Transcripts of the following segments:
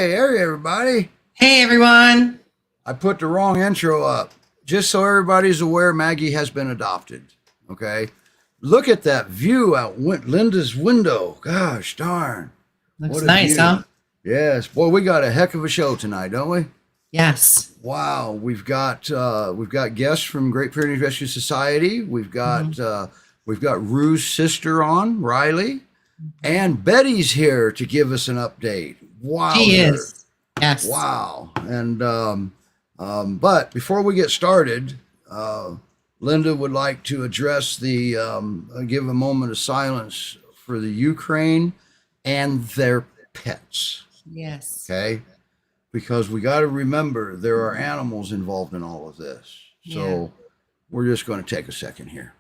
Hey, everybody. Hey, everyone. I put the wrong intro up. Just so everybody's aware, Maggie has been adopted. Okay. Look at that view out Linda's window. Gosh darn. Looks What a nice, view. huh? Yes. Boy, we got a heck of a show tonight, don't we? Yes. Wow. We've got guests from Great Pyrenees Rescue Society. We've got Rue's sister on, Riley. And Betty's here to give us an update. Wow. She is. Yes. Wow. And but before we get started, Linda would like to address give a moment of silence for the Ukraine and their pets. Yes. Okay. Because we got to remember there are animals involved in all of this. So we're just going to take a second here.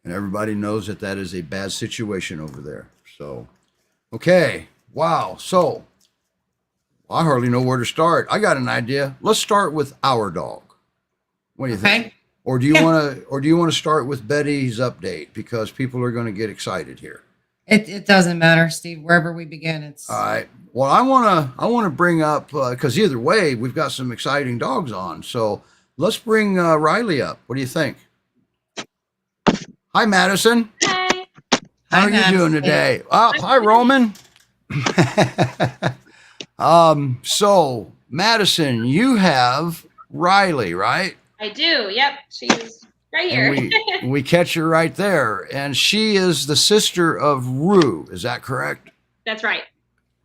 And everybody knows that is a bad situation over there. So, okay. Wow. So, I hardly know where to start. I got an idea. Let's start with our dog. What do you think? Or do you want to start with Betty's update because people are going to get excited here? It doesn't matter, Steve. Wherever we begin, it's all right. Well, I want to bring up because either way, we've got some exciting dogs on. So let's bring Riley up. What do you think? Hi, Madison. Hi. How are you doing today? Oh, hi, Roman. So Madison, you have Riley, right? I do. Yep. She's right here. we catch her right there. And she is the sister of Rue. Is that correct? That's right.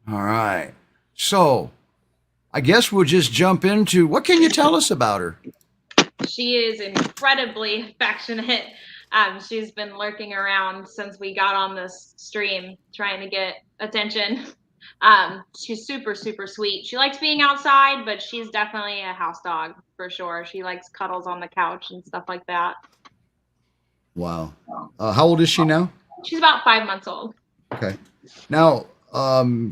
All right. So I guess we'll just jump into what can you tell us about her? She is incredibly affectionate. She's been lurking around since we got on this stream trying to get attention. She's super, super sweet. She likes being outside, but she's definitely a house dog for sure. She likes cuddles on the couch and stuff like that. Wow. How old is she now? She's about 5 months old. Okay. Now,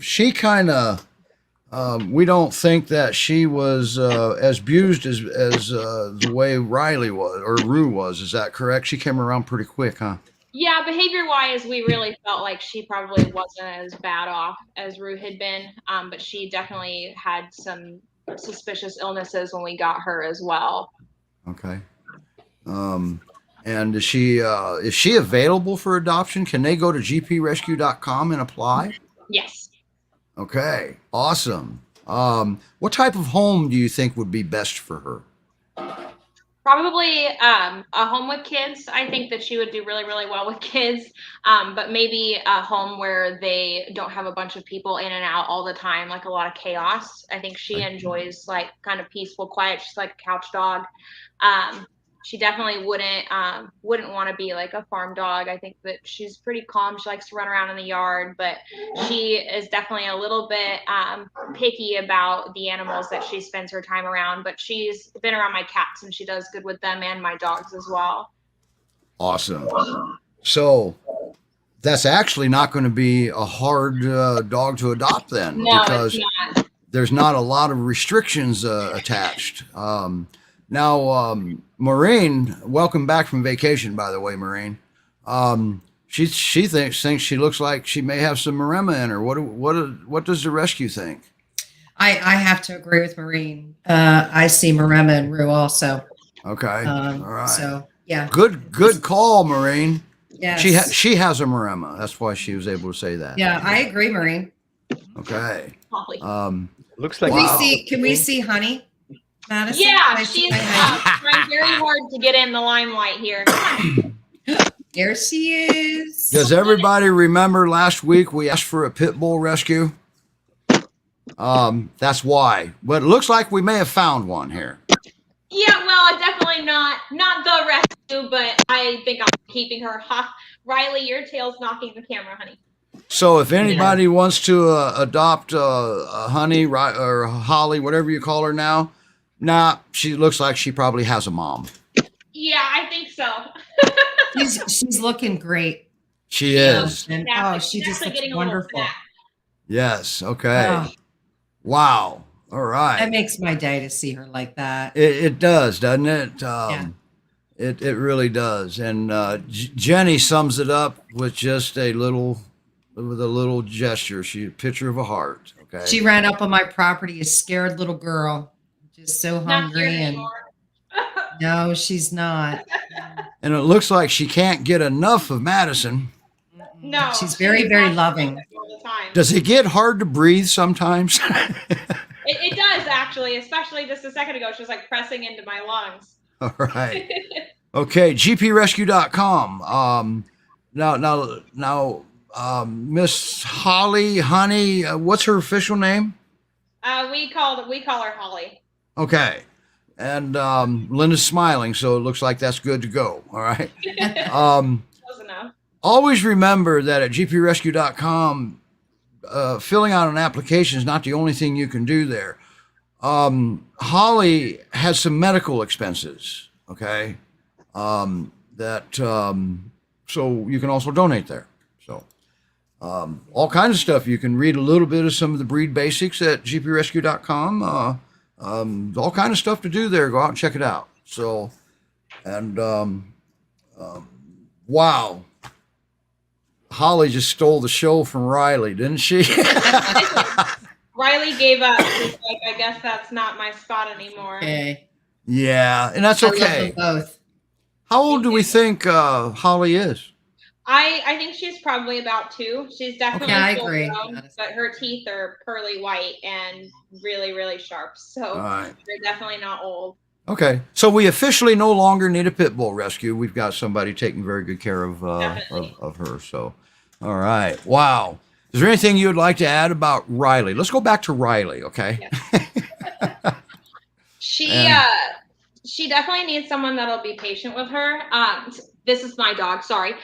she kind of, we don't think that she was as abused as the way Riley was or Rue was. Is that correct? She came around pretty quick, huh? Yeah, behavior-wise, we really felt like she probably wasn't as bad off as Rue had been, but she definitely had some suspicious illnesses when we got her as well. Okay. And is she available for adoption? Can they go to GPRescue.com and apply? Yes. Okay, awesome. What type of home do you think would be best for her? Probably a home with kids. I think that she would do really, really well with kids, but maybe a home where they don't have a bunch of people in and out all the time, like a lot of chaos. I think she enjoys like kind of peaceful, quiet. She's like a couch dog. She definitely wouldn't want to be like a farm dog. I think that she's pretty calm. She likes to run around in the yard, but she is definitely a little bit picky about the animals that she spends her time around. But she's been around my cats and she does good with them and my dogs as well. Awesome. So that's actually not going to be a hard dog to adopt then, because there's not a lot of restrictions attached. Now, Maureen, welcome back from vacation, by the way, Maureen. She thinks she looks like she may have some maremma in her. What does the rescue think? I have to agree with Maureen. I see maremma in Rue also. Okay. All right. So yeah. Good call, Maureen. Yes. She has a maremma. That's why she was able to say that. Yeah, I agree, Maureen. Okay. Looks like. Can we see Honey? Madison? Yeah, she's trying very hard to get in the limelight here. There she is. Does everybody remember last week we asked for a pit bull rescue? That's why. But it looks like we may have found one here. Yeah, well, definitely not the rescue, but I think I'm keeping her. Riley, your tail's knocking the camera, honey. So if anybody wants to adopt Honey or Holly, whatever you call her now, she looks like she probably has a mom. Yeah, I think so. She's looking great. She is. And, she just looks wonderful. Yes. Okay. Oh, Wow. All right. that makes my day to see her like that. It does, doesn't it? Yeah. It really does. And Jenny sums it up with just a little gesture. She a picture of a heart. Okay. She ran up on my property, a scared little girl, just so hungry. And no, she's not. And it looks like she can't get enough of Madison. No, she's very, very loving. All the time. Does it get hard to breathe sometimes? It does, actually, especially just a second ago. She was like pressing into my lungs. All right. Okay, GPRescue.com. Now, Miss Holly, Honey, what's her official name? We call her Holly. Okay. And Linda's smiling, so it looks like that's good to go. All right. Close enough. Always remember that at GPRescue.com, filling out an application is not the only thing you can do there. Holly has some medical expenses. Okay. So you can also donate there. So all kinds of stuff. You can read a little bit of some of the breed basics at GPRescue.com. All kind of stuff to do there. Go out and check it out. So, and wow, Holly just stole the show from Riley, didn't she? Riley gave up. She's like, I guess that's not my spot anymore. Okay. Yeah, and that's okay. I love them both. How old do we think Holly is? I think she's probably about 2. She's definitely still grown, but her teeth are pearly white and really, really sharp. So they're definitely not old. Okay, so we officially no longer need a pit bull rescue. We've got somebody taking very good care of her. So, all right. Wow. Is there anything you would like to add about Riley? Let's go back to Riley, okay? Yeah. She definitely needs someone that'll be patient with her. This is my dog, sorry.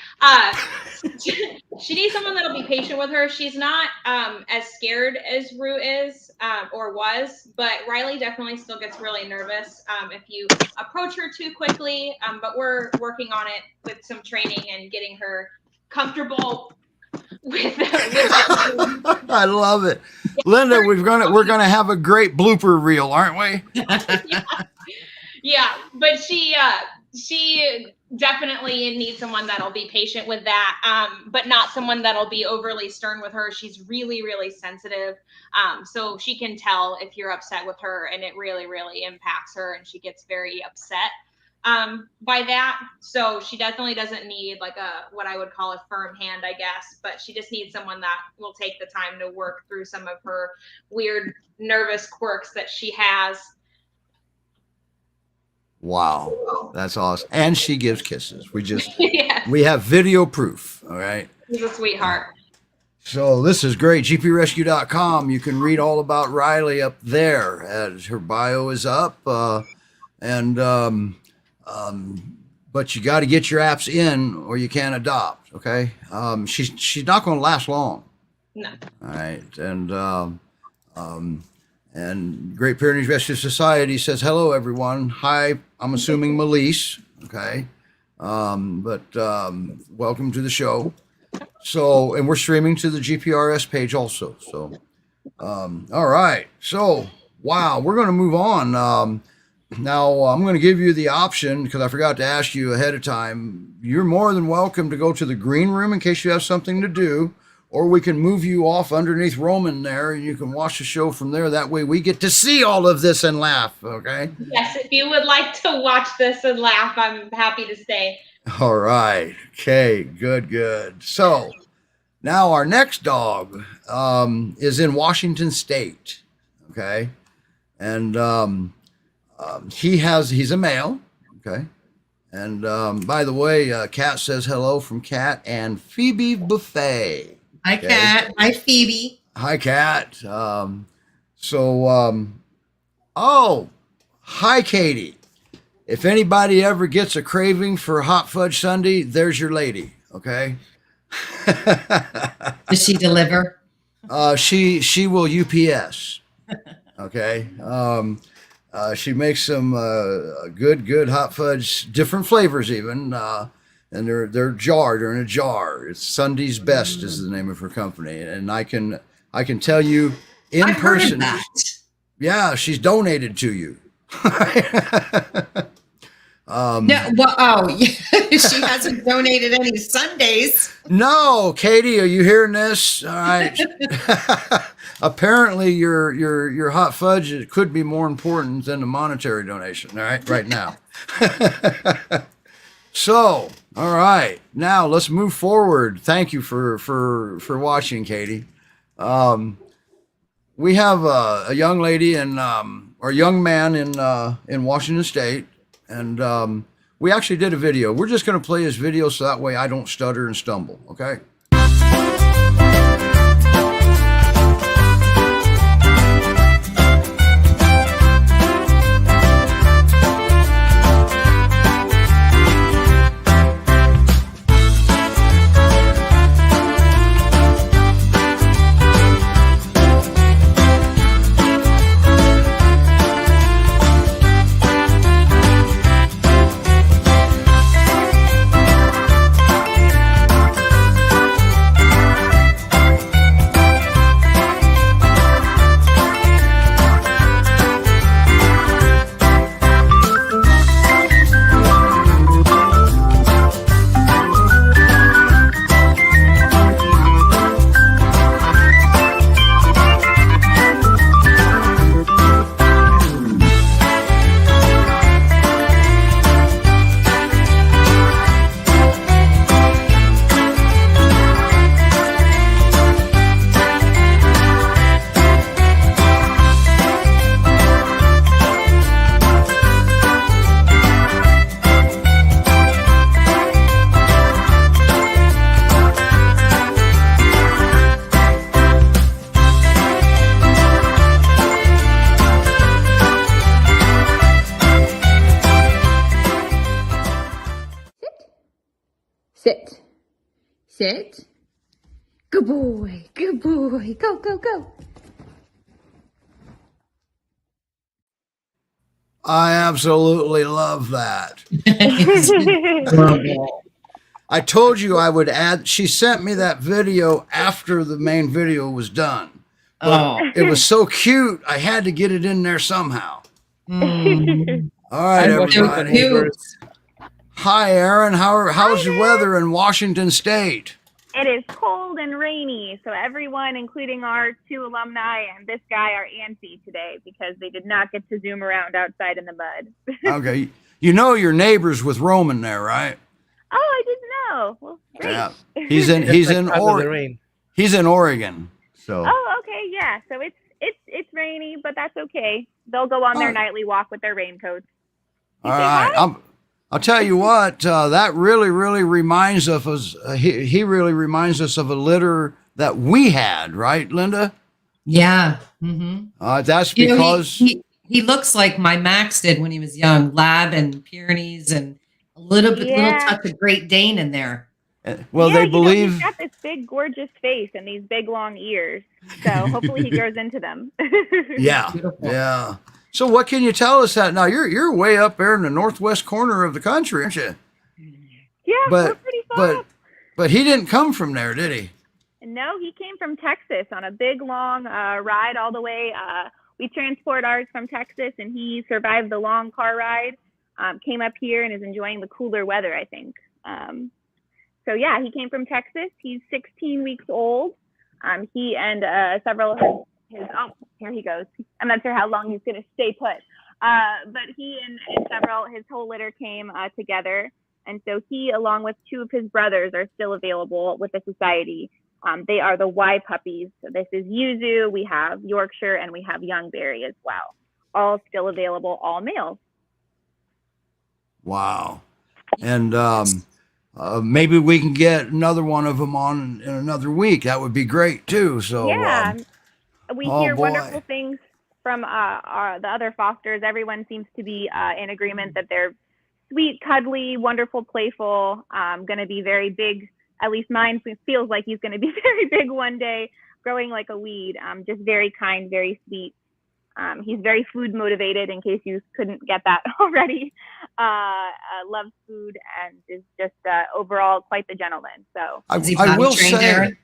She needs someone that'll be patient with her. She's not as scared as Rue is or was, but Riley definitely still gets really nervous if you approach her too quickly. But we're working on it with some training and getting her comfortable with I love it. Linda, we're gonna have a great blooper reel, aren't we? Yeah, but she definitely needs someone that'll be patient with that, but not someone that'll be overly stern with her. She's really, really sensitive. So she can tell if you're upset with her, and it really, really impacts her, and she gets very upset by that. So she definitely doesn't need like what I would call a firm hand, I guess, but she just needs someone that will take the time to work through some of her weird nervous quirks that she has. Wow, that's awesome. And she gives kisses. We have video proof. All right. She's a sweetheart. So this is great. GPRescue.com. You can read all about Riley up there as her bio is up. But you got to get your apps in or you can't adopt. Okay. She's not going to last long. No. All right. And Great Pyrenees Rescue Society says, hello, everyone. Hi, I'm assuming Melise. Okay. Welcome to the show. So, and we're streaming to the GPRS page also. So, all right. So, wow, we're going to move on. Now, I'm going to give you the option because I forgot to ask you ahead of time. You're more than welcome to go to the green room in case you have something to do. Or we can move you off underneath Roman there and you can watch the show from there. That way we get to see all of this and laugh, okay? Yes, if you would like to watch this and laugh, I'm happy to stay. All right. Okay, good. So now our next dog is in Washington State, okay? And he's a male, okay? And by the way, Kat says hello from Kat and Phoebe Buffet. Hi, Okay. Kat. Hi, Phoebe. Hi, Kat. Hi, Katie. If anybody ever gets a craving for hot fudge sundae, there's your lady. Okay. Does she deliver? She will UPS. Okay. She makes some good hot fudge, different flavors even, and they're jarred. They're in a jar. It's Sunday's Best is the name of her company, and I can tell you in I've heard of person. that. Yeah, she's donated to you. No, well, oh, yeah. She hasn't donated any Sundays. No, Katie, are you hearing this? All right. Apparently, your hot fudge could be more important than the monetary donation. All right now. So, all right, now let's move forward. Thank you for watching, Katie. We have a young lady or a young man in Washington State, and we actually did a video. We're just going to play his video so that way I don't stutter and stumble. Okay. Sit. Sit. Good boy. Good boy. Go, go, go. I absolutely love that. I told you I would add. She sent me that video after the main video was done. But it was so cute, I had to get it in there somehow. All right, everybody. Hi, Aaron. How's your weather in Washington State? It is cold and rainy, so everyone, including our 2 alumni and this guy, are antsy today because they did not get to zoom around outside in the mud. Okay. You know your neighbor's with Roman there, right? Oh, I didn't know. Well, great. Yeah. He's in Oregon. He's in Oregon. So. Oh, okay, yeah. So it's rainy, but that's okay. They'll go on their nightly walk with their raincoats. All right. I'll tell you what, that really reminds us. He really reminds us of a litter that we had, right, Linda? Yeah. Mm-hmm. That's because he looks like my Max did when he was young, Lab and Pyrenees and a little touch of Great Dane in there. Well, they believe he's got this big, gorgeous face and these big, long ears. So hopefully he grows into them. Yeah. Beautiful. Yeah. So what can you tell us that now you're way up there in the northwest corner of the country, aren't you? Yeah, we're pretty far. But he didn't come from there, did he? No, he came from Texas on a big, long ride all the way. We transport ours from Texas, and he survived the long car ride, came up here, and is enjoying the cooler weather, I think. So, yeah, he came from Texas. He's 16 weeks old. He and several of his here he goes. I'm not sure how long he's going to stay put. But he and his whole litter came together. And so he, along with 2 of his brothers, are still available with the society. They are the Y puppies. So this is Yuzu, we have Yorkshire, and we have Youngberry as well. All still available, all males. Wow. And maybe we can get another one of them on in another week. That would be great too. So yeah, we hear wonderful things from the other fosters. Everyone seems to be in agreement that they're sweet, cuddly, wonderful, playful, going to be very big At least mine feels like he's going to be very big one day, growing like a weed. Just very kind, very sweet. He's very food motivated, in case you couldn't get that already. Loves food and is just overall quite the gentleman. So Is he I will potty trained, say, Aaron?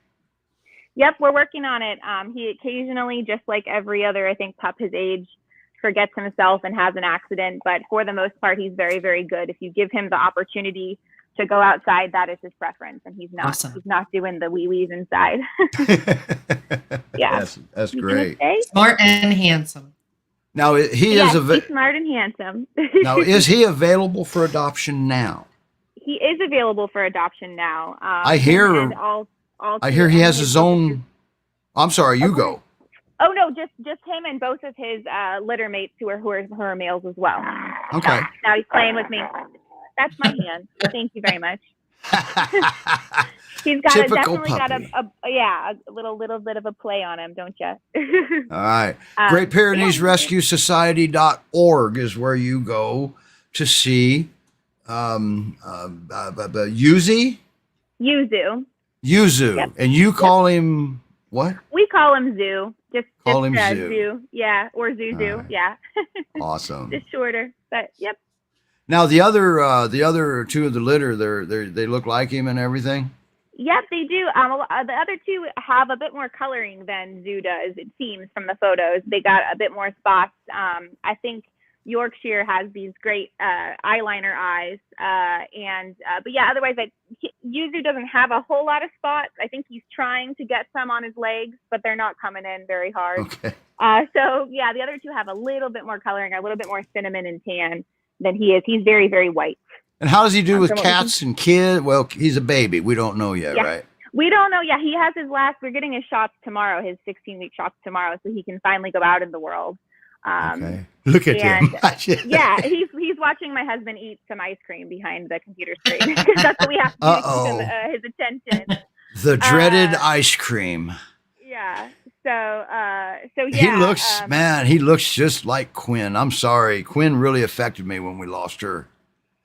yep, we're working on it. He occasionally, just like every other, I think, pup his age, forgets himself and has an accident. But for the most part, he's very, very good. If you give him the opportunity to go outside, that is his preference, and he's not. Awesome. He's not doing the wee wees inside. Yeah, that's You gonna great. stay? Smart and handsome. Now he Yes, is he's smart and handsome. now is he available for adoption now? He is available for adoption now. I hear- and all I two- hear he and has his own. I'm sorry, you go. Oh no, just him and both of his litter mates who are males as well. Okay. Now he's playing with me. That's my hand. Thank you very much. He's got Typical definitely got puppy. a little bit of a play on him, don't you? All right. Great Pyrenees Rescue Society.org is where you go to see Yuzu. Yuzu. Yep. And you call him what? We call him Zoo. Just Call him Zoo. Zoo. Yeah, or Zuzu. All right. Yeah. Awesome. Just shorter, but yep. Now the other two of the litter, they look like him and everything. Yep, they do. The other two have a bit more coloring than Zoo does, it seems, from the photos. They got a bit more spots. I think Yorkshire has these great eyeliner eyes. But yeah, otherwise, Yuzu doesn't have a whole lot of spots. I think he's trying to get some on his legs, but they're not coming in very hard. Okay. So yeah, the other two have a little bit more coloring, a little bit more cinnamon and tan than he is. He's very, very white. And how does he do with from what cats and kids? Well, he's a baby. We don't know yet, Yeah. right? We don't know. Yeah, he has his we're getting his shots tomorrow, his 16-week shots tomorrow, so he can finally go out in the world. Okay. Look at him. Yeah, he's watching my husband eat some ice cream behind the computer screen, because that's what we have to do to keep him, his attention. The dreaded ice cream. Yeah. So yeah. He looks just like Quinn. I'm sorry. Quinn really affected me when we lost her.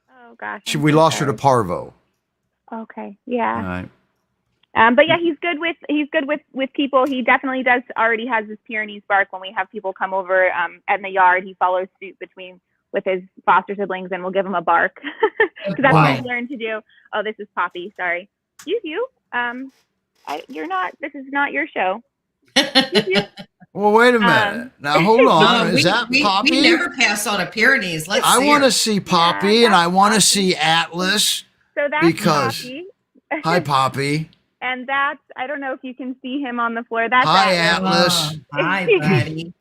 Oh gosh. We lost her to Parvo. Okay. Yeah. All right. But yeah, he's good with people. He definitely already has this Pyrenees bark when we have people come over in the yard. He follows suit with his foster siblings, and we'll give him a bark, because that's what he learned to do. Oh, this is Poppy. Sorry. You. This is not your show. Well, wait a minute. Now hold on. Is that Poppy? We never pass on a Pyrenees. I want to see Poppy, and I want to see Atlas. So that's Poppy. Hi, Poppy. And that's, I don't know if you can see him on the floor. That's Hi, Atlas. Hi, buddy.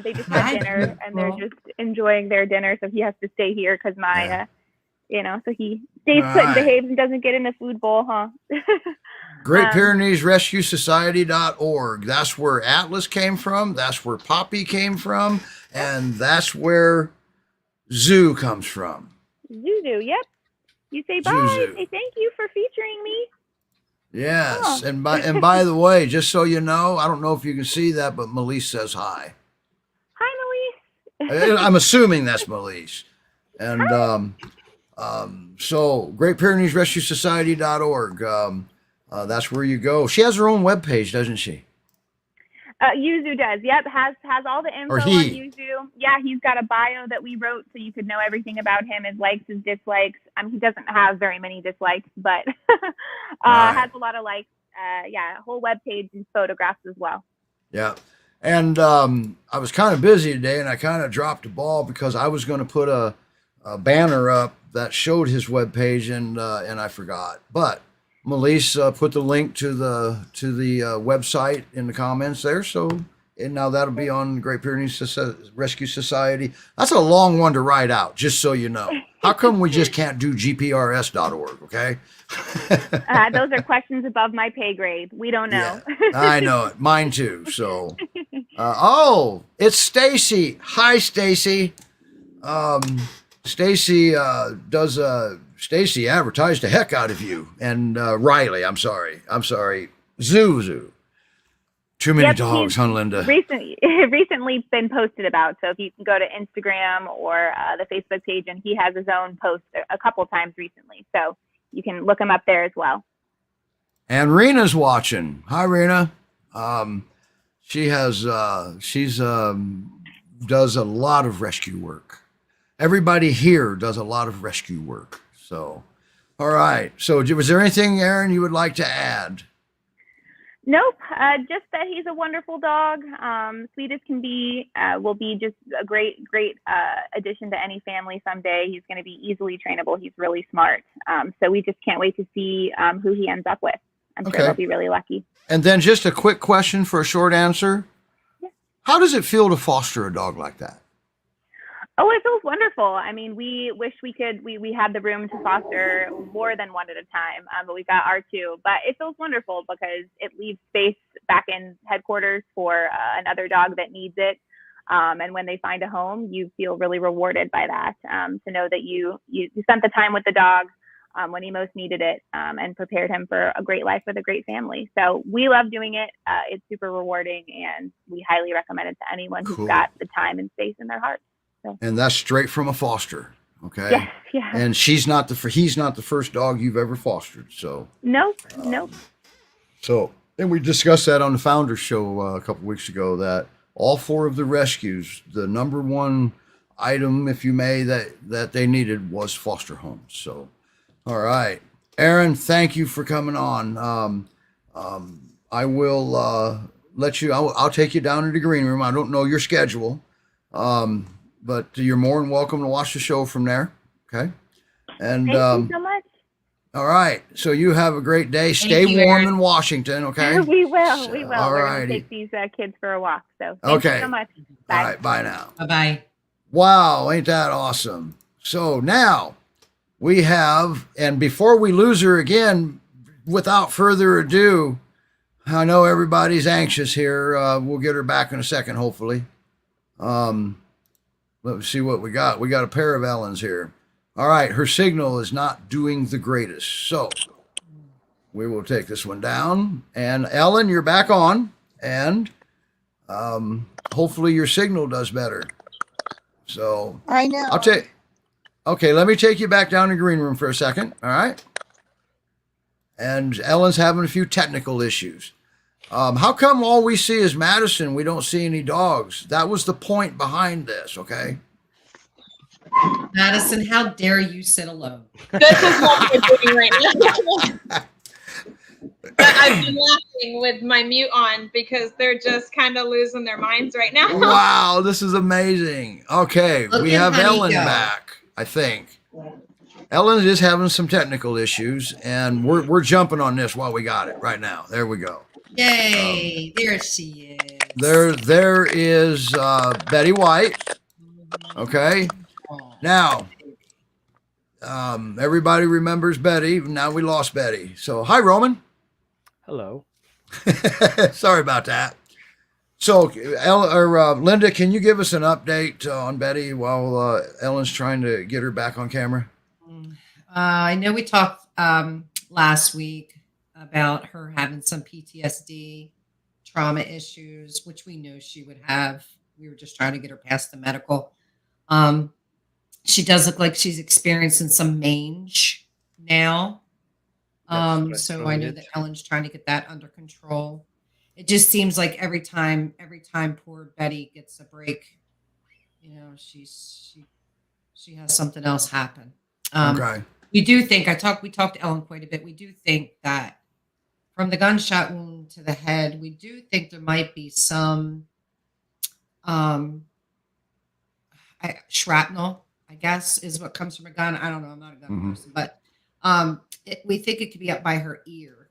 They just had dinner, and they're just enjoying their dinner. So he has to stay here because so he stays put and behaves and doesn't get in the food bowl, huh? Great Pyrenees Rescue Society.org. That's where Atlas came from. That's where Poppy came from. And that's where Zoo comes from. Zuzu, yep. You say bye. Zuzu. Say thank you for featuring me. Yes. Oh. And by the way, just so you know, I don't know if you can see that, but Melise says hi. Hi, Melise. I'm assuming that's Melise. And so Great Pyrenees Rescue Society.org. That's where you go. She has her own webpage, doesn't she? Yuzu does. Yep, has all the info on Yuzu. Yeah, he's got a bio that we wrote so you could know everything about him, his likes, his dislikes. He doesn't have very many dislikes, but has a lot of likes. A whole webpage and photographs as well. Yeah. And I was kind of busy today, and I kind of dropped the ball because I was going to put a banner up that showed his webpage, and I forgot. But Melise put the link to the website in the comments there. And now that'll be on Great Pyrenees Rescue Society. That's a long one to write out, just so you know. How come we just can't do GPRS.org, okay? Those are questions above my pay grade. We don't know. Yeah, I know it. Mine too. So, it's Stacy. Hi, Stacy. Stacy advertised the heck out of you. And Riley, I'm sorry. Zuzu. Too many dogs, huh, Linda? Recently been posted about. So if you can go to Instagram or the Facebook page, and he has his own post a couple times recently. So you can look him up there as well. And Rena's watching. Hi, Rena. She has does a lot of rescue work. Everybody here does a lot of rescue work. So, all right. So, was there anything, Aaron, you would like to add? Nope. Just that he's a wonderful dog. Sweet as can be. Will be just a great addition to any family someday. He's going to be easily trainable. He's really smart. So we just can't wait to see who he ends up with. I'm sure they'll be really lucky. And then just a quick question for a short answer. Yeah. How does it feel to foster a dog like that? Oh, it feels wonderful. I mean, we wish we had the room to foster more than one at a time, but we got our two. But it feels wonderful because it leaves space back in headquarters for another dog that needs it. And when they find a home, you feel really rewarded by that, to know that you spent the time with the dog when he most needed it, and prepared him for a great life with a great family. So we love doing it. It's super rewarding, and we highly recommend it to anyone who's got the time and space in their heart. So. And that's straight from a foster. Okay. Yes, yeah. And he's not the first dog you've ever fostered. So nope. So, and we discussed that on the Founders Show a couple weeks ago, that all 4 of the rescues, the number one item, if you may, that they needed was foster homes. So, all right, Aaron, thank you for coming on. I will let you. I'll take you down to the green room. I don't know your schedule, but you're more than welcome to watch the show from there. Okay. And thank you so much. All right. So you have a great day. Stay warm in Washington. Okay. We will. We will. All We're right. going to take these kids for a walk. So thank you so much. Bye. All right. Bye now. Bye-bye. Wow. Ain't that awesome? So now we have, and before we lose her again, without further ado, I know everybody's anxious here. We'll get her back in a second, hopefully. Let's see what we got. We got a pair of Ellens here. All right, her signal is not doing the greatest. So we will take this one down. And Ellen, you're back on. And hopefully your signal does better. So I know. Okay, let me take you back down to the green room for a second. All right. And Ellen's having a few technical issues. How come all we see is Madison? We don't see any dogs. That was the point behind this, okay? Madison, how dare you sit alone? This is what we're doing right now. I've been laughing with my mute on because they're just kind of losing their minds right now. Wow, this is amazing. Okay, we have Ellen back, I think. Ellen is having some technical issues, and we're jumping on this while we got it right now. There we go. Yay, there she is. There is Betty White. Okay. Now, everybody remembers Betty. Now we lost Betty. So, hi, Roman. Hello. Sorry about that. So, Linda, can you give us an update on Betty while Ellen's trying to get her back on camera? I know we talked last week about her having some PTSD, trauma issues, which we knew she would have. We were just trying to get her past the medical. She does look like she's experiencing some mange now. So I know that Ellen's trying to get that under control. It just seems like every time poor Betty gets a break, you know, she has something else happen. Okay. We do think we talked to Ellen quite a bit. We do think that from the gunshot wound to the head, we do think there might be some shrapnel, I guess, is what comes from a gun. I don't know. I'm not a gun person, but we think it could be up by her ear.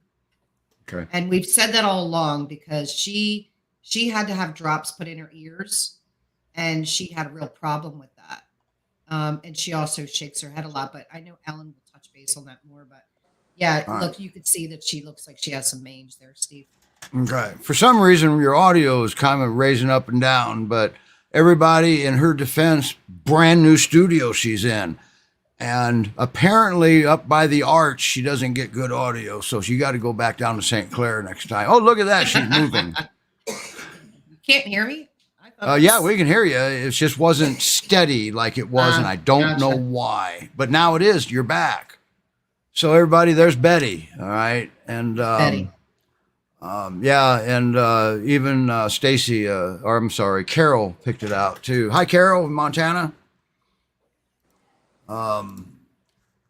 Okay. And we've said that all along because she had to have drops put in her ears, and she had a real problem with that. And she also shakes her head a lot, but I know Ellen will touch base on that more. But yeah, look, you could see that she looks like she has some mange there, Steve. Okay. For some reason, your audio is kind of raising up and down, but everybody, in her defense, brand new studio she's in. And apparently up by the arch, she doesn't get good audio. So she got to go back down to St. Clair next time. Oh, look at that. She's moving. You can't hear me? Yeah, we can hear you. It just wasn't steady like it was. And I don't know why, but now it is. You're back. So everybody, there's Betty. All right. And, Betty. yeah. And, even, Stacy, or I'm sorry, Carol picked it out too. Hi, Carol in Montana. And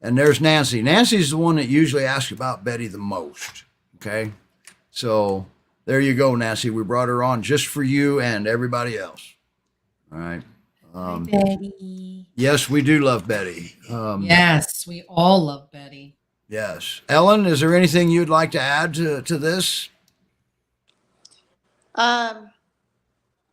there's Nancy. Nancy's the one that usually asks about Betty the most. Okay. So there you go, Nancy. We brought her on just for you and everybody else. All right. Betty. Yes, we do love Betty. Yes, we all love Betty. Yes. Ellen, is there anything you'd like to add to this? I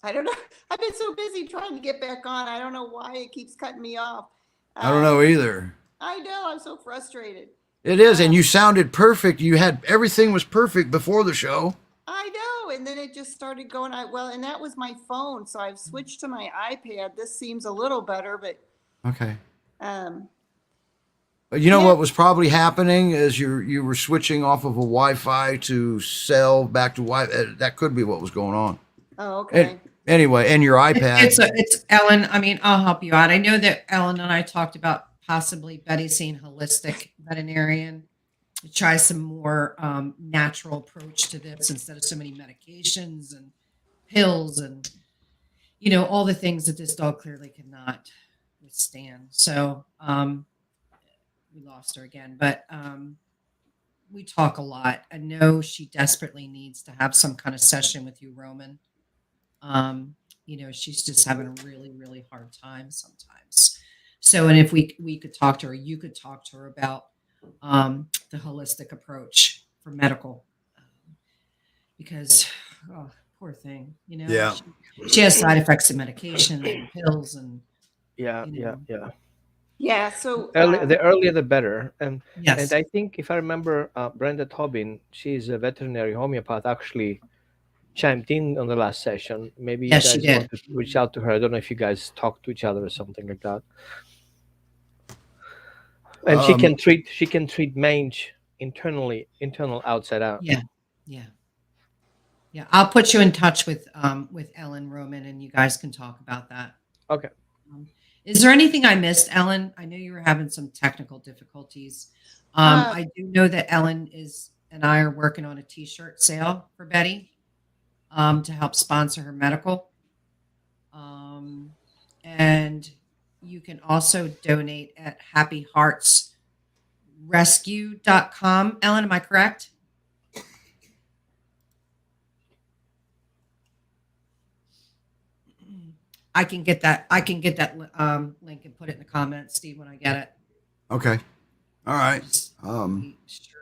don't know. I've been so busy trying to get back on. I don't know why it keeps cutting me off. I don't know either. I know. I'm so frustrated. It is. And you sounded perfect. You had everything was perfect before the show. I know. And then it just started going. And that was my phone. So I've switched to my iPad. This seems a little better, but Okay. um, But you know Yeah. what was probably happening is you were switching off of a Wi-Fi to cell back to Wi-Fi. That could be what was going on. oh, okay. Anyway, and your iPad. It's Ellen. I mean, I'll help you out. I know that Ellen and I talked about possibly Betty seeing holistic veterinarian to try some more natural approach to this instead of so many medications and pills and all the things that this dog clearly cannot withstand. So we lost her again, but we talk a lot. I know she desperately needs to have some kind of session with you, Roman. She's just having a really, really hard time sometimes. So, and if we could talk to her, you could talk to her about the holistic approach for medical, because poor thing, Yeah. she has side effects of medication and pills and Yeah, you yeah, know. yeah. Yeah. So The earlier the better. And Yes. I think if I remember, Brenda Tobin, she's a veterinary homeopath, actually chimed in on the last session. Maybe Yes, you she guys did. want to reach out to her. I don't know if you guys talk to each other or something like that. And she can treat mange internal, outside out. Yeah. I'll put you in touch with Ellen Roman, and you guys can talk about that. Okay. Is there anything I missed, Ellen? I know you were having some technical difficulties. I do know that Ellen and I are working on a T-shirt sale for Betty to help sponsor her medical. And you can also donate at happyheartsrescue.com. Ellen, am I correct? I can get that link and put it in the comments, Steve, when I get it. Okay. All right. Sure.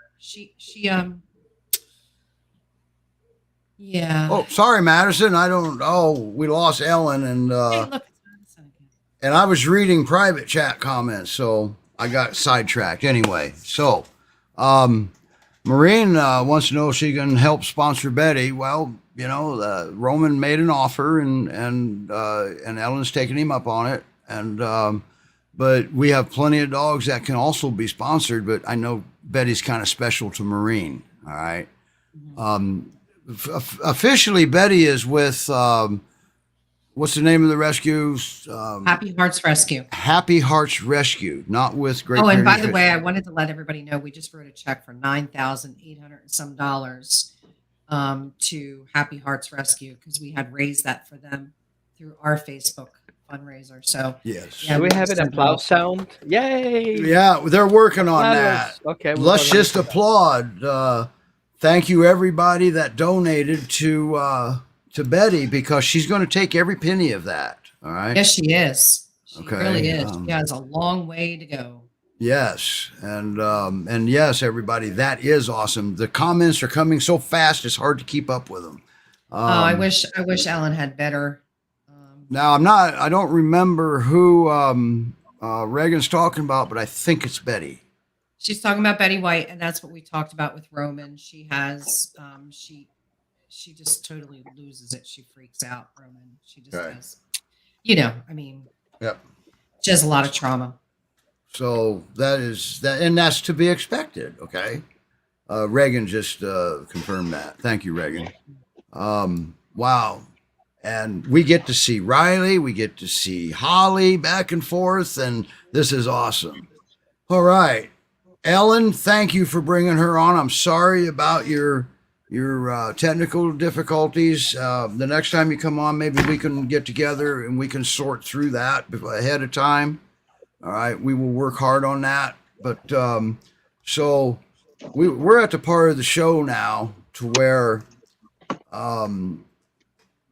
Yeah. Oh, sorry, Madison. We lost Ellen Hey, look, it's Madison again. and I was reading private chat comments, so I got sidetracked anyway. So, Maureen wants to know if she can help sponsor Betty. Well, Roman made an offer, and Ellen's taking him up on it. And but we have plenty of dogs that can also be sponsored. But I know Betty's kind of special to Maureen. All right. Officially, Betty is with what's the name of the rescue? Happy Hearts Rescue. Happy Hearts Rescue, not with Great. Oh, and by the Pyrenees way, I Rescue. wanted to let everybody know we just wrote a check for $9,800 and some dollars to Happy Hearts Rescue because we had raised that for them through our Facebook fundraiser. So Yes. Yeah, Do we we have just an sent applause sound? Yay! Yeah, they're working on Marvelous. that. Okay. Let's just applaud. Thank you, everybody that donated to Betty, because she's going to take every penny of that. All right. yes, she is. She Okay, really is. She has a long way to go. Yes, and yes, everybody, that is awesome. The comments are coming so fast; it's hard to keep up with them. I wish Ellen had better. Now, I don't remember who Reagan's talking about, but I think it's Betty. She's talking about Betty White, and that's what we talked about with Roman. She has she just totally loses it. She freaks out, Roman. She just Okay. does. I mean, Yep. she has a lot of trauma. So that is that, and that's to be expected. Okay. Reagan just confirmed that. Thank you, Reagan. Wow. And we get to see Riley, we get to see Holly back and forth, and this is awesome. All right. Ellen, thank you for bringing her on. I'm sorry about your technical difficulties. The next time you come on, maybe we can get together and we can sort through that ahead of time. All right, we will work hard on that. But so we're at the part of the show now to where, oh,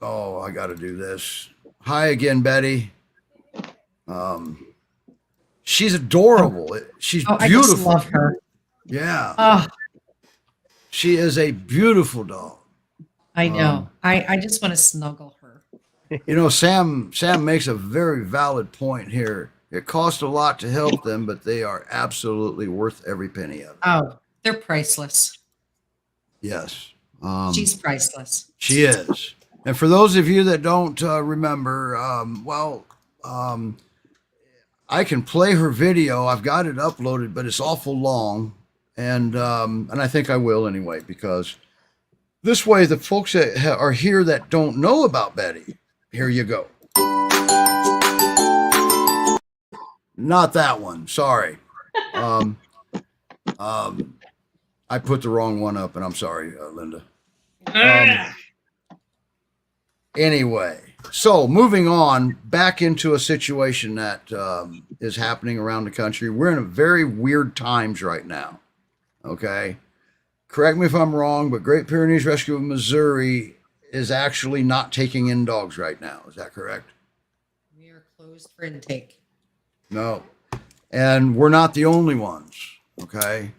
I got to do this. Hi again, Betty. She's adorable. She's beautiful. I just love her. Yeah. Oh, She is a beautiful dog. I know. I just want to snuggle her. You know, Sam makes a very valid point here. It costs a lot to help them, but they are absolutely worth every penny of it. Oh, they're priceless. Yes. She's priceless. She is. And for those of you that don't remember, I can play her video. I've got it uploaded, but it's awful long. And I think I will anyway, because this way the folks that are here that don't know about Betty, here you go. Not that one. Sorry. I put the wrong one up, and I'm sorry, Linda. Anyway, so moving on back into a situation that is happening around the country. We're in a very weird times right now. Okay. Correct me if I'm wrong, but Great Pyrenees Rescue of Missouri is actually not taking in dogs right now. Is that correct? We are closed for intake. No. And we're not the only ones. Okay.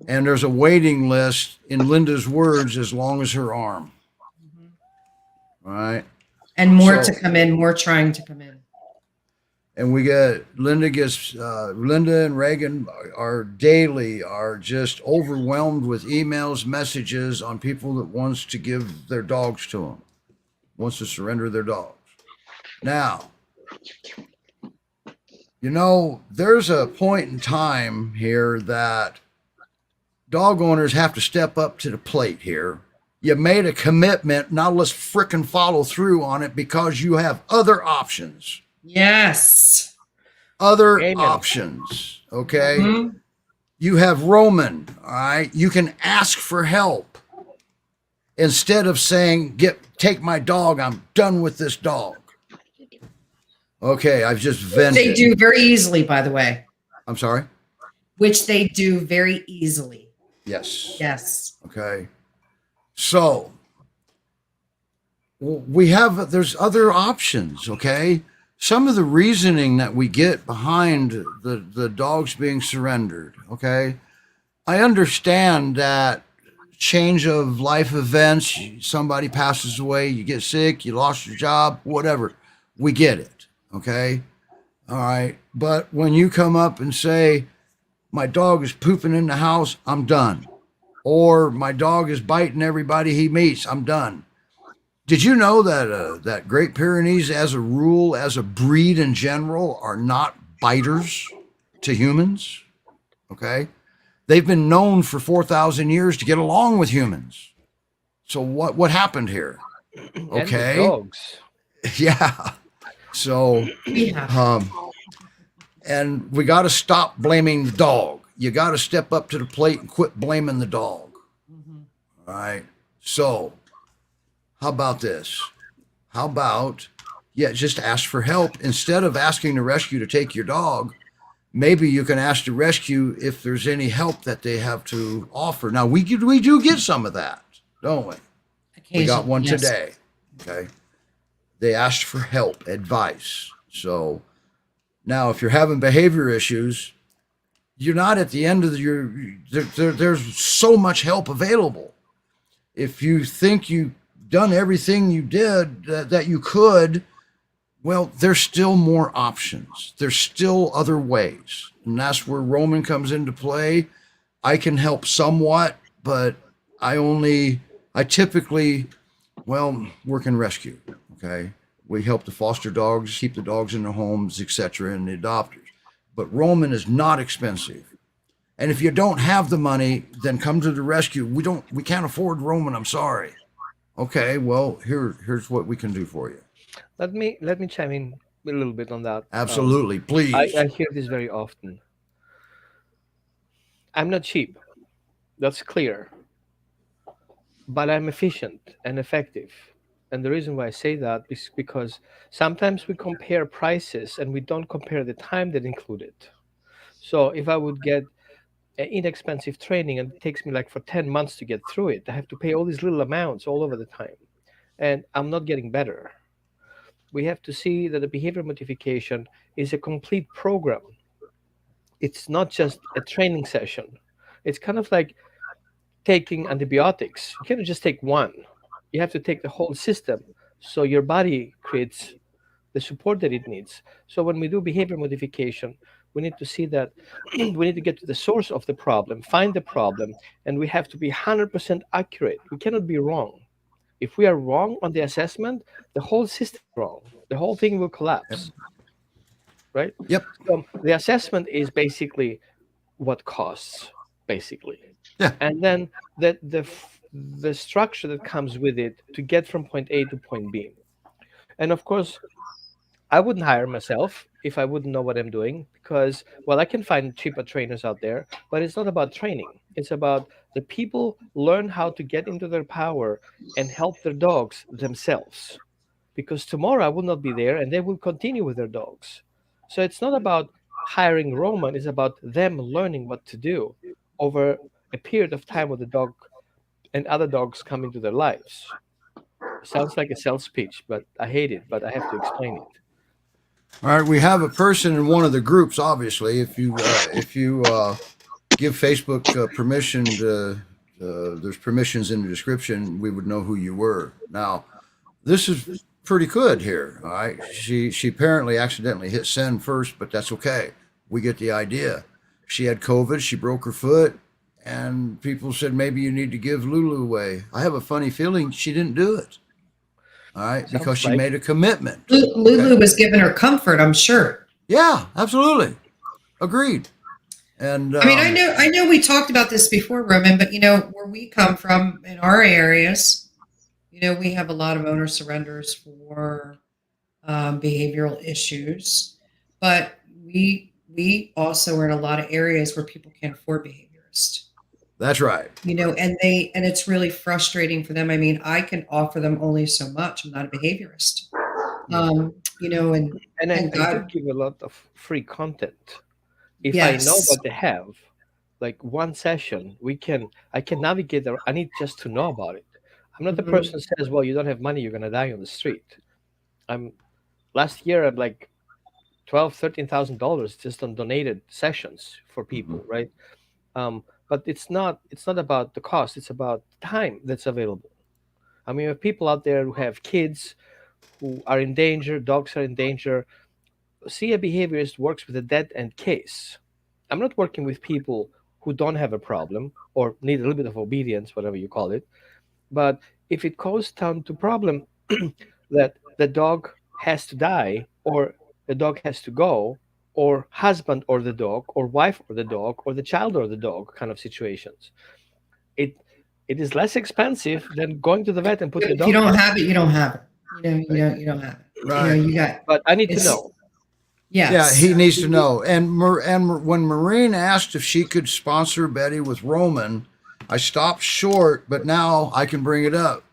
And there's a waiting list, in Linda's words, as long as her arm. All right. And more to come in, more trying to come in. And Linda and Reagan are just overwhelmed with emails, messages on people that wants to give their dogs to them, wants to surrender their dogs. Now, you know, there's a point in time here that dog owners have to step up to the plate here. You made a commitment. Now let's frickin' follow through on it, because you have other options. Yes. Other Amen. options. Okay. Mm-hmm. You have Roman. All right. You can ask for help instead of saying, take my dog. I'm done with this dog. Okay. I've just vented. They do very easily, by the way. I'm sorry. Which they do very easily. Yes. Yes. Okay. So there's other options. Okay. Some of the reasoning that we get behind the dogs being surrendered. Okay. I understand that change of life events, somebody passes away, you get sick, you lost your job, whatever. We get it. Okay. All right. But when you come up and say, my dog is pooping in the house, I'm done. Or my dog is biting everybody he meets, I'm done. Did you know that Great Pyrenees, as a rule, as a breed in general, are not biters to humans? Okay. They've been known for 4,000 years to get along with humans. So what happened here? Okay. And the dogs. Yeah. So, and we got to stop blaming the dog. You got to step up to the plate and quit blaming the dog. Mm-hmm. All right. So, how about this? How about, just ask for help instead of asking the rescue to take your dog. Maybe you can ask the rescue if there's any help that they have to offer. Now we do get some of that, don't we? We got one today. Okay. They asked for help, advice. So now if you're having behavior issues, you're not at the end of there's so much help available. If you think you've done everything you did that you could, well, there's still more options. There's still other ways. And that's where Roman comes into play. I can help somewhat, but I typically, work in rescue. Okay. We help the foster dogs, keep the dogs in their homes, etc., and the adopters. But Roman is not expensive. And if you don't have the money, then come to the rescue. We can't afford Roman. I'm sorry. Okay. Well, here's what we can do for you. Let me chime in a little bit on that. Absolutely, please. I hear this very often. I'm not cheap. That's clear. But I'm efficient and effective. And the reason why I say that is because sometimes we compare prices and we don't compare the time that included. So if I would get an inexpensive training and it takes me like for 10 months to get through it, I have to pay all these little amounts all over the time. And I'm not getting better. We have to see that the behavior modification is a complete program. It's not just a training session. It's kind of like taking antibiotics. You cannot just take one. You have to take the whole system so your body creates the support that it needs. So when we do behavior modification, we need to see that we need to get to the source of the problem, find the problem, and we have to be 100% accurate. We cannot be wrong. If we are wrong on the assessment, the whole system is wrong. The whole thing will collapse. Right? Yep. So the assessment is basically what costs, basically. Yeah. And then the structure that comes with it to get from point A to point B. And of course, I wouldn't hire myself if I wouldn't know what I'm doing because, well, I can find cheaper trainers out there, but it's not about training. It's about the people learn how to get into their power and help their dogs themselves. Because tomorrow I will not be there and they will continue with their dogs. So it's not about hiring Roman, it's about them learning what to do over a period of time when the dog and other dogs come into their lives. Sounds like a sales pitch, but I hate it, but I have to explain it. All right, we have a person in one of the groups. Obviously, if you give Facebook permission to, there's permissions in the description. We would know who you were. Now, this is pretty good here. All right, she apparently accidentally hit send first, but that's okay. We get the idea. She had COVID. She broke her foot, and people said maybe you need to give Lulu away. I have a funny feeling she didn't do it. All right, because she made a commitment. Lulu was giving her comfort, I'm sure. Yeah, absolutely. Agreed. And I mean, I know we talked about this before, Roman, but where we come from in our areas, we have a lot of owner surrenders for behavioral issues, but we also are in a lot of areas where people can't afford behaviorists. That's right. And it's really frustrating for them. I mean, I can offer them only so much. I'm not a behaviorist. And I do give a lot of free content. If I know what they have, like one session, I can navigate there. I need just to know about it. I'm not the person who says, well, you don't have money, you're gonna die on the street. Last year I'm like $12,000-$13,000 just on donated sessions for people, right? But it's not about the cost, it's about time that's available. I mean, we have people out there who have kids who are in danger, dogs are in danger. See, a behaviorist works with a dead end case. I'm not working with people who don't have a problem or need a little bit of obedience, whatever you call it. But if it goes down to problem that the dog has to die or the dog has to go, or husband or the dog, or wife or the dog, or the child or the dog kind of situations, it is less expensive than going to the vet and putting the dog. If you don't have it, you don't have it. You don't have it. Right. But I need to know. Yes. Yeah, he needs to know. And when Maureen asked if she could sponsor Betty with Roman, I stopped short, but now I can bring it up.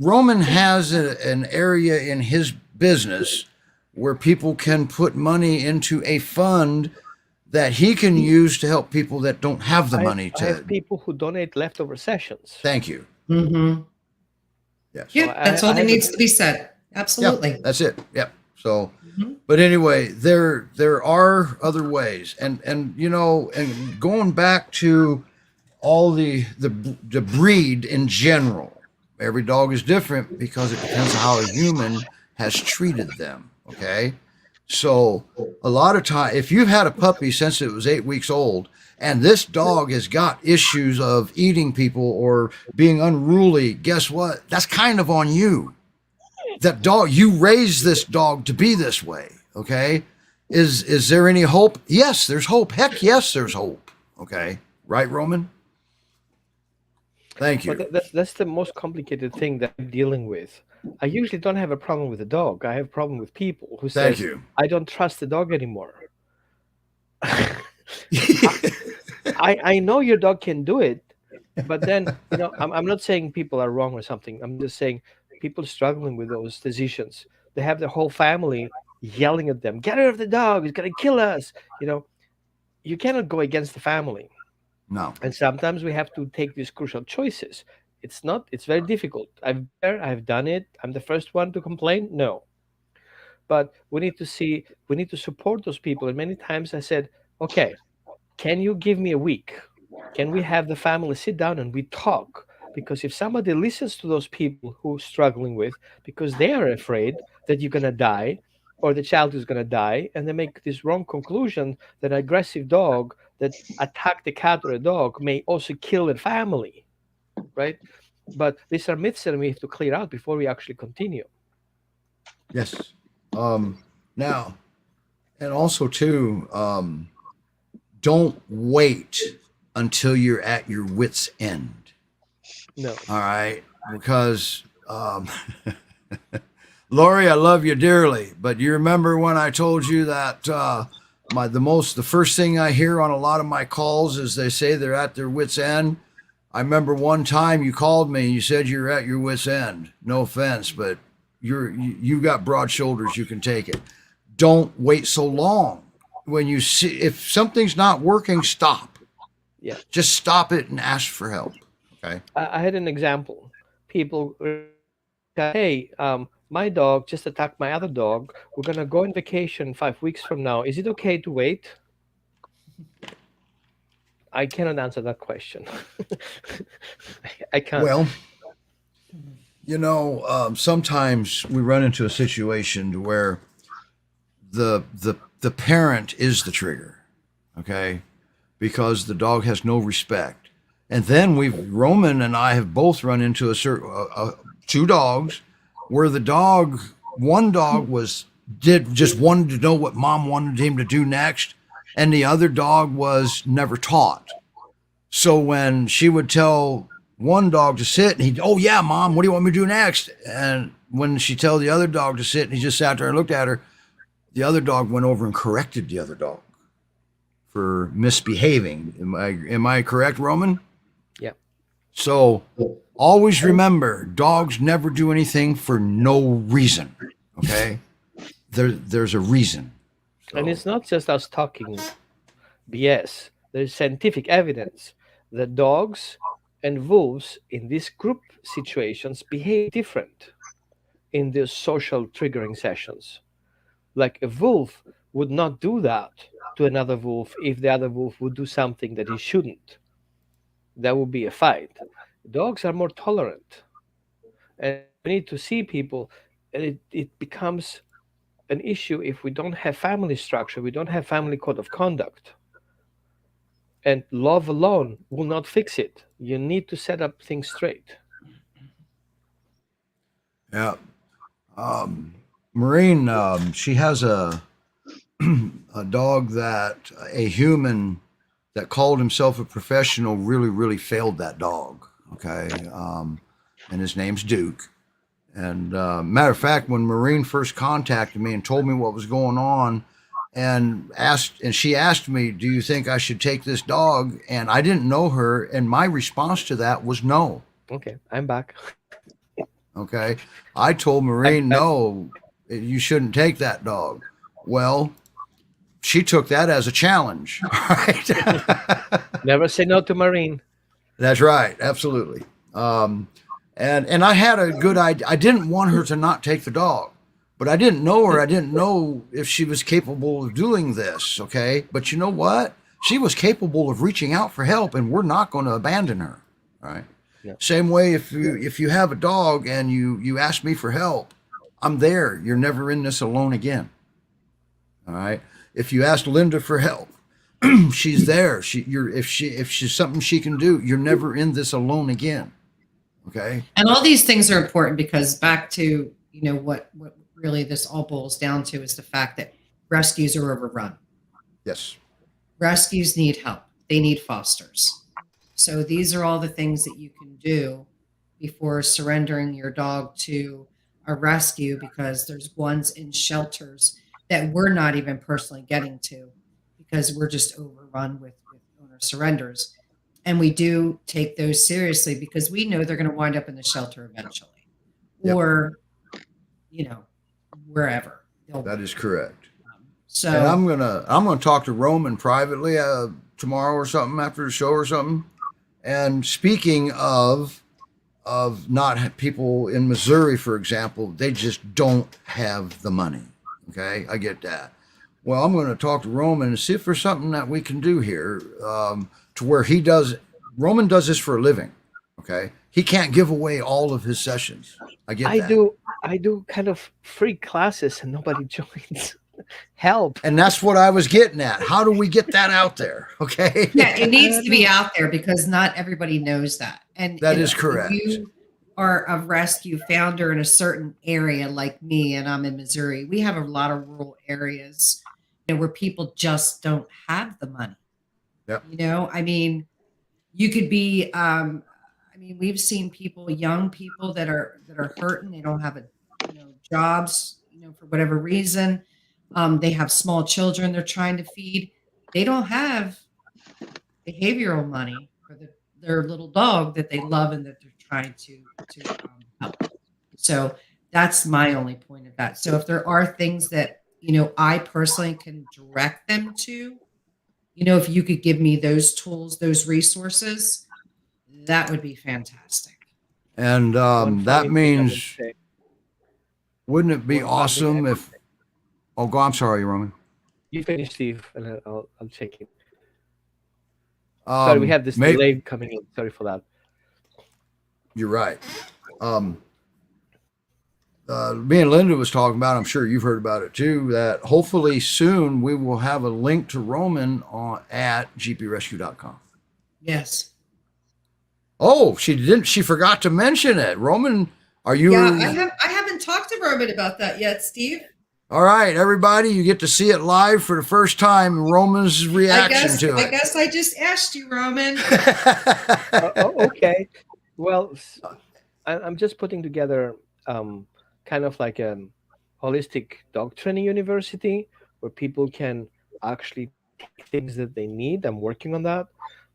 Roman has an area in his business where people can put money into a fund that he can use to help people that don't have the money to. I have people who donate leftover sessions. Thank you. Mm-hmm. Yes. Yeah, that's all that needs to be said. Absolutely. Yeah, that's it. Yep. So, but anyway, there are other ways, and and going back to all the breed in general. Every dog is different because it depends on how a human has treated them. Okay. So a lot of time, if you've had a puppy since it was 8 weeks old, and this dog has got issues of eating people or being unruly, guess what? That's kind of on you. That dog, you raised this dog to be this way. Okay. Is there any hope? Yes, there's hope. Heck yes, there's hope. Okay. Right, Roman? Thank you. But that's the most complicated thing that I'm dealing with. I usually don't have a problem with the dog. I have a problem with people who say, I don't trust the dog anymore. I know your dog can do it, but then, I'm not saying people are wrong or something. I'm just saying people struggling with those decisions. They have their whole family yelling at them, "Get rid of the dog! It's gonna kill us!" You cannot go against the family, No. and sometimes we have to take these crucial choices. It's very difficult. I've been there, I've done it. I'm the first one to complain. No, but we need to support those people. And many times I said, okay, can you give me a week? Can we have the family sit down and we talk? Because if somebody listens to those people who are struggling with, because they are afraid that you're going to die or the child is going to die, and they make this wrong conclusion that an aggressive dog that attacked a cat or a dog may also kill a family, right? But these are myths that we have to clear out before we actually continue. Yes. Now, and also too, don't wait until you're at your wit's end. No. All right, because Lori, I love you dearly, but you remember when I told you that the first thing I hear on a lot of my calls is they say they're at their wit's end. I remember one time you called me and you said you're at your wit's end. No offense, but you got broad shoulders, you can take it. Don't wait so long. When you see if something's not working, stop. Yeah. Just stop it and ask for help. Okay. I had an example. People, hey, my dog just attacked my other dog. We're gonna go on vacation 5 weeks from now. Is it okay to wait? I cannot answer that question. I can't. Well, sometimes we run into a situation where the parent is the trigger, okay, because the dog has no respect. And then Roman and I have both run into two dogs where one dog just wanted to know what mom wanted him to do next, and the other dog was never taught. So when she would tell one dog to sit, and he'd, "Oh yeah, mom, what do you want me to do next?" And when she tell the other dog to sit, and he just sat there and looked at her, the other dog went over and corrected the other dog for misbehaving. Am I correct, Roman? Yeah. So always remember, dogs never do anything for no reason. Okay, there's a reason. So. And it's not just us talking BS. There's scientific evidence that dogs and wolves in these group situations behave different in the social triggering sessions. Like a wolf would not do that to another wolf if the other wolf would do something that he shouldn't. That would be a fight. Dogs are more tolerant. And we need to see people, and it becomes an issue if we don't have family structure, we don't have family code of conduct. And love alone will not fix it. You need to set up things straight. Yeah. Maureen, she has a dog a human that called himself a professional really, really failed that dog. Okay. And his name's Duke. And matter of fact, when Maureen first contacted me and told me what was going on, and she asked me, "Do you think I should take this dog?" And I didn't know her, and my response to that was no. Okay, I'm back. Okay, I told Maureen, "No, you shouldn't take that dog." Well, she took that as a challenge. Right? Never say no to Maureen. That's right, absolutely. And I had a good idea. I didn't want her to not take the dog, but I didn't know her. I didn't know if she was capable of doing this. Okay. But you know what? She was capable of reaching out for help, and we're not going to abandon her. All right. Yeah. Same way, if you have a dog and you ask me for help, I'm there. You're never in this alone again. All right. If you ask Linda for help, she's there. If she's something she can do, you're never in this alone again. Okay. And all these things are important because back to, what really this all boils down to is the fact that rescues are overrun. Yes. Rescues need help. They need fosters. So these are all the things that you can do before surrendering your dog to a rescue, because there's ones in shelters that we're not even personally getting to because we're just overrun with owner surrenders. And we do take those seriously because we know they're going to wind up in the shelter eventually, Yep. or, you know, wherever. That is correct. So And I'm gonna talk to Roman privately tomorrow or something after the show or something. And speaking of not people in Missouri, for example, they just don't have the money. Okay, I get that. Well, I'm going to talk to Roman and see if there's something that we can do here to where Roman does this for a living. Okay, he can't give away all of his sessions. I get that. I do kind of free classes and nobody joins. Help. And that's what I was getting at. How do we get that out there? Okay. yeah, it needs to be out there because not everybody knows that. And That if is correct. You are a rescue founder in a certain area like me, and I'm in Missouri. We have a lot of rural areas, where people just don't have the money. Yep. I mean, you could be. We've seen people, young people that are hurting. They don't have jobs, for whatever reason. They have small children they're trying to feed. They don't have behavioral money for their little dog that they love and that they're trying to help. So that's my only point of that. So if there are things that, I personally can direct them to, if you could give me those tools, those resources, that would be fantastic. And that means, wouldn't it be awesome if, I'm sorry, Roman. You finish, Steve, and I'll check in. Sorry, we have this delay coming in. Sorry for that. You're right. Me and Linda was talking about, I'm sure you've heard about it too, that hopefully soon we will have a link to Roman at GPRescue.com. Yes. Oh, she forgot to mention it. Roman, are you? Yeah, I haven't talked to Roman about that yet, Steve. All right, everybody, you get to see it live for the first time. Roman's reaction to it. I guess I just asked you, Roman. Okay. Well, I'm just putting together kind of like a holistic dog training university where people can actually take things that they need. I'm working on that.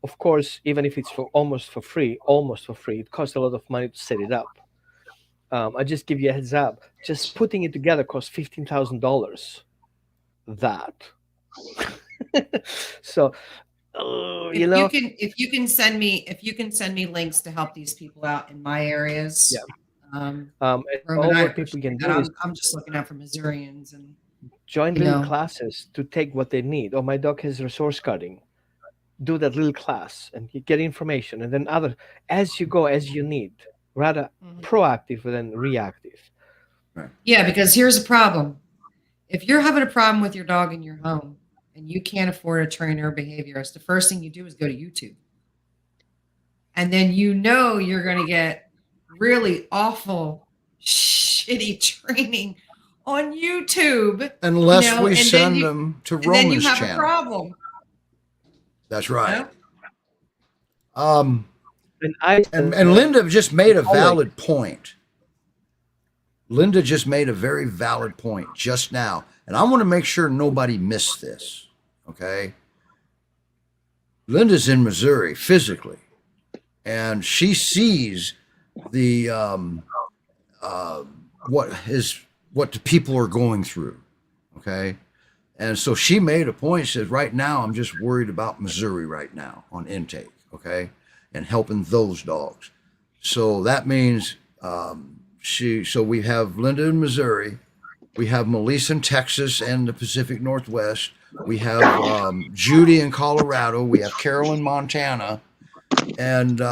Of course, even if it's almost for free, it costs a lot of money to set it up. I just give you a heads up. Just putting it together costs $15,000. That. So, if you can send me links to help these people out in my areas. Yeah. Roman, all what people can do is I'm just looking out for Missourians and join little classes to take what they need. Oh, my dog has resource cutting. Do that little class and you get information, and then as you go, as you need. Rather proactive than reactive. Right. Yeah, because here's a problem. If you're having a problem with your dog in your home and you can't afford a trainer or behaviorist, the first thing you do is go to YouTube. And then you're going to get really awful, shitty training on YouTube. Unless we send them to Roman's channel. And then you have a problem. That's right. And Linda just made a valid point. Linda just made a very valid point just now. And I want to make sure nobody missed this. Okay. Linda's in Missouri physically, and she sees the what the people are going through. Okay. And so she made a point, says, right now, I'm just worried about Missouri right now on intake. Okay. And helping those dogs. So that means so we have Linda in Missouri, we have Melissa in Texas and the Pacific Northwest, we have Judy in Colorado, we have Carol in Montana, and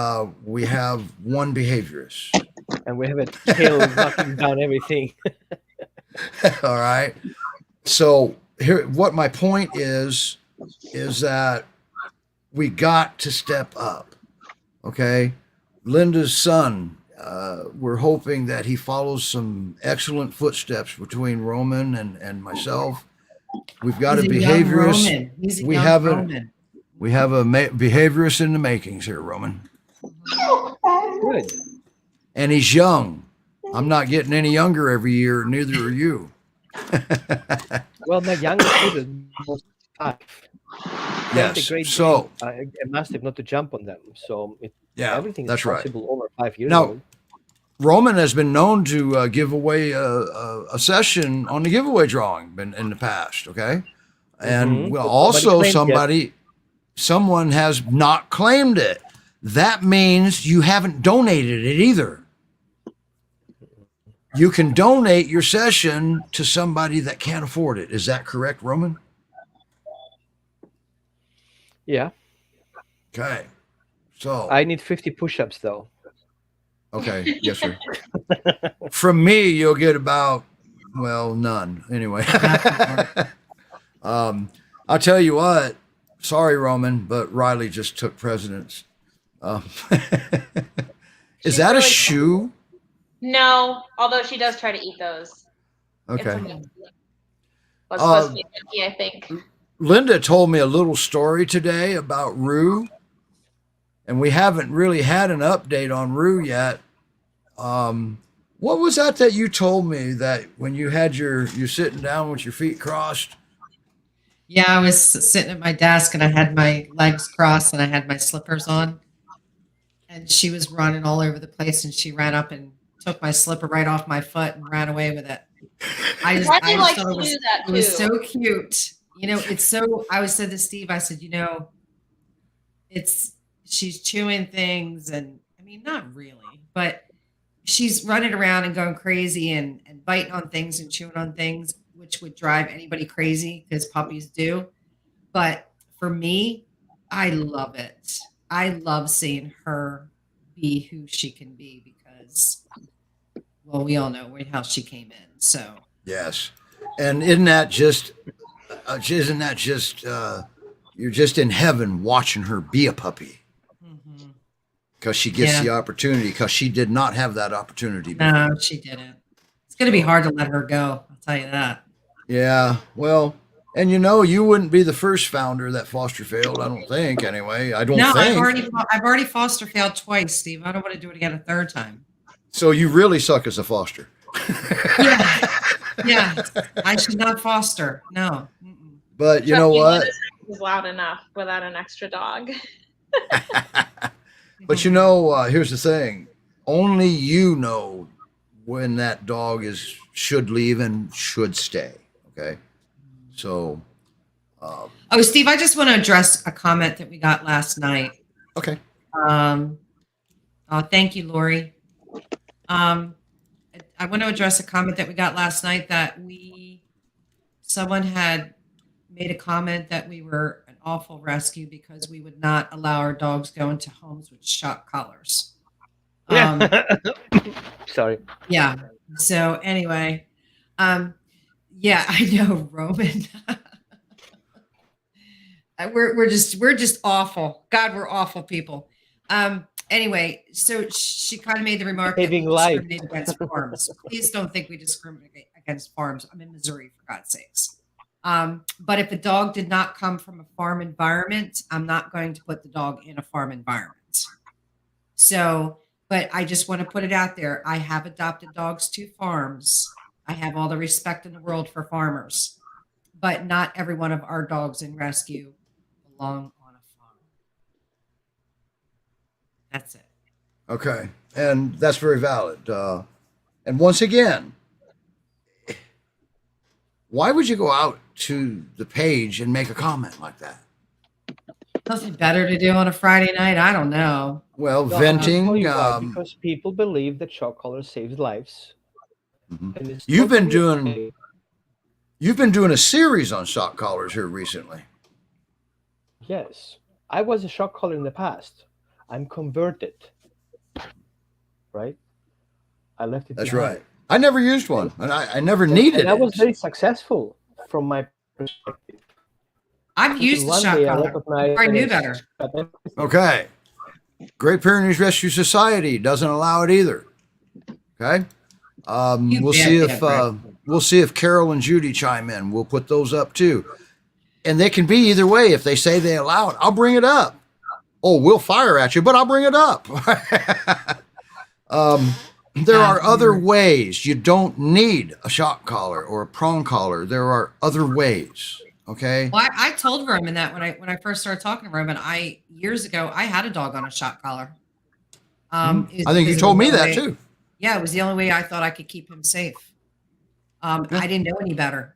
we have one behaviorist. And we have a tail knocking down everything. All right. So here, what my point is that we got to step up. Okay, Linda's son, we're hoping that he follows some excellent footsteps between Roman and myself. We've got a behaviorist. We have a behaviorist in the makings here, Roman. Good. And he's young. I'm not getting any younger every year. Neither are you. Well, my youngest student was 5. Yes. It's a great So, breed, a mastiff, not to jump on them. So yeah, everything is that's right. possible over 5 years Now, old. Roman has been known to give away a session on the giveaway drawing in the past. Okay. And well, But also claimed yet. someone has not claimed it. That means you haven't donated it either. You can donate your session to somebody that can't afford it. Is that correct, Roman? Yeah. Okay. So I need 50 push-ups though. okay, yes, sir. From me, you'll get about, well, none. Anyway. I'll tell you what. Sorry, Roman, but Riley just took precedence. Is She's that a really shoe? No, although she does try to eat those. Okay. Was supposed to be empty, I think. Linda told me a little story today about Rue, and we haven't really had an update on Rue yet. What was that you told me that when you had you're sitting down with your feet crossed? Yeah, I was sitting at my desk and I had my legs crossed and I had my slippers on. And she was running all over the place and she ran up and took my slipper right off my foot and ran away with it. I just Riley likes thought to do that it was too. so cute. You know, it's so, I said to Steve, I said, you know, she's chewing things and I mean, not really, but she's running around and going crazy and biting on things and chewing on things, which would drive anybody crazy because puppies do. But for me, I love it. I love seeing her be who she can be because, well, we all know how she came in. So Yes, and isn't that just you're just in heaven watching her be a puppy because she gets the opportunity because she did not have that opportunity before. No, she didn't. It's going to be hard to let her go. I'll tell you that. Yeah, well, and you know, you wouldn't be the first founder that foster failed. I don't think, anyway. I don't think. I've already foster failed twice, Steve. I don't want to do it again a third time. So you really suck as a foster. Yeah. I should not foster. No. Mm-mm. But you know what? Is loud enough without an extra dog. But you know, here's the thing: only you know when that dog should leave and should stay. Okay, so. Oh, Steve, I just want to address a comment that we got last night. Okay. Thank you, Lori. I want to address a comment that we got last night that someone had made a comment that we were an awful rescue because we would not allow our dogs go into homes with shock collars. Sorry. Yeah. So anyway, yeah, I know, Roman. we're just awful. God, we're awful people. Anyway, so she kind of made the remark that we discriminate against farms. Please don't think we discriminate against farms. I'm in Missouri, for God's sakes. But if a dog did not come from a farm environment, I'm not going to put the dog in a farm environment. So, but I just want to put it out there. I have adopted dogs to farms. I have all the respect in the world for farmers, but not every one of our dogs in rescue belong on a farm. That's it. Okay, and that's very valid. And once again, why would you go out to the page and make a comment like that? Nothing better to do on a Friday night? I don't know. Well, venting. Because people believe that shock collar saves lives. And you've been doing a series on shock collars here recently. Yes, I was a shock collar in the past. I'm converted. Right? I left it. That's behind. right. I never used one, and I never needed it. I was very successful from my perspective. I've used the shock collar. I knew better. Okay. Great Pyrenees Rescue Society doesn't allow it either. Okay. We'll see if Carol and Judy chime in. We'll put those up too. And they can be either way. If they say they allow it, I'll bring it up. Oh, we'll fire at you, but I'll bring it up. There are other ways. You don't need a shock collar or a prong collar. There are other ways. Okay. Well, I told Roman that when I first started talking to Roman, years ago I had a dog on a shock collar. I think you told me that too. Yeah, it was the only way I thought I could keep him safe. I didn't know any better,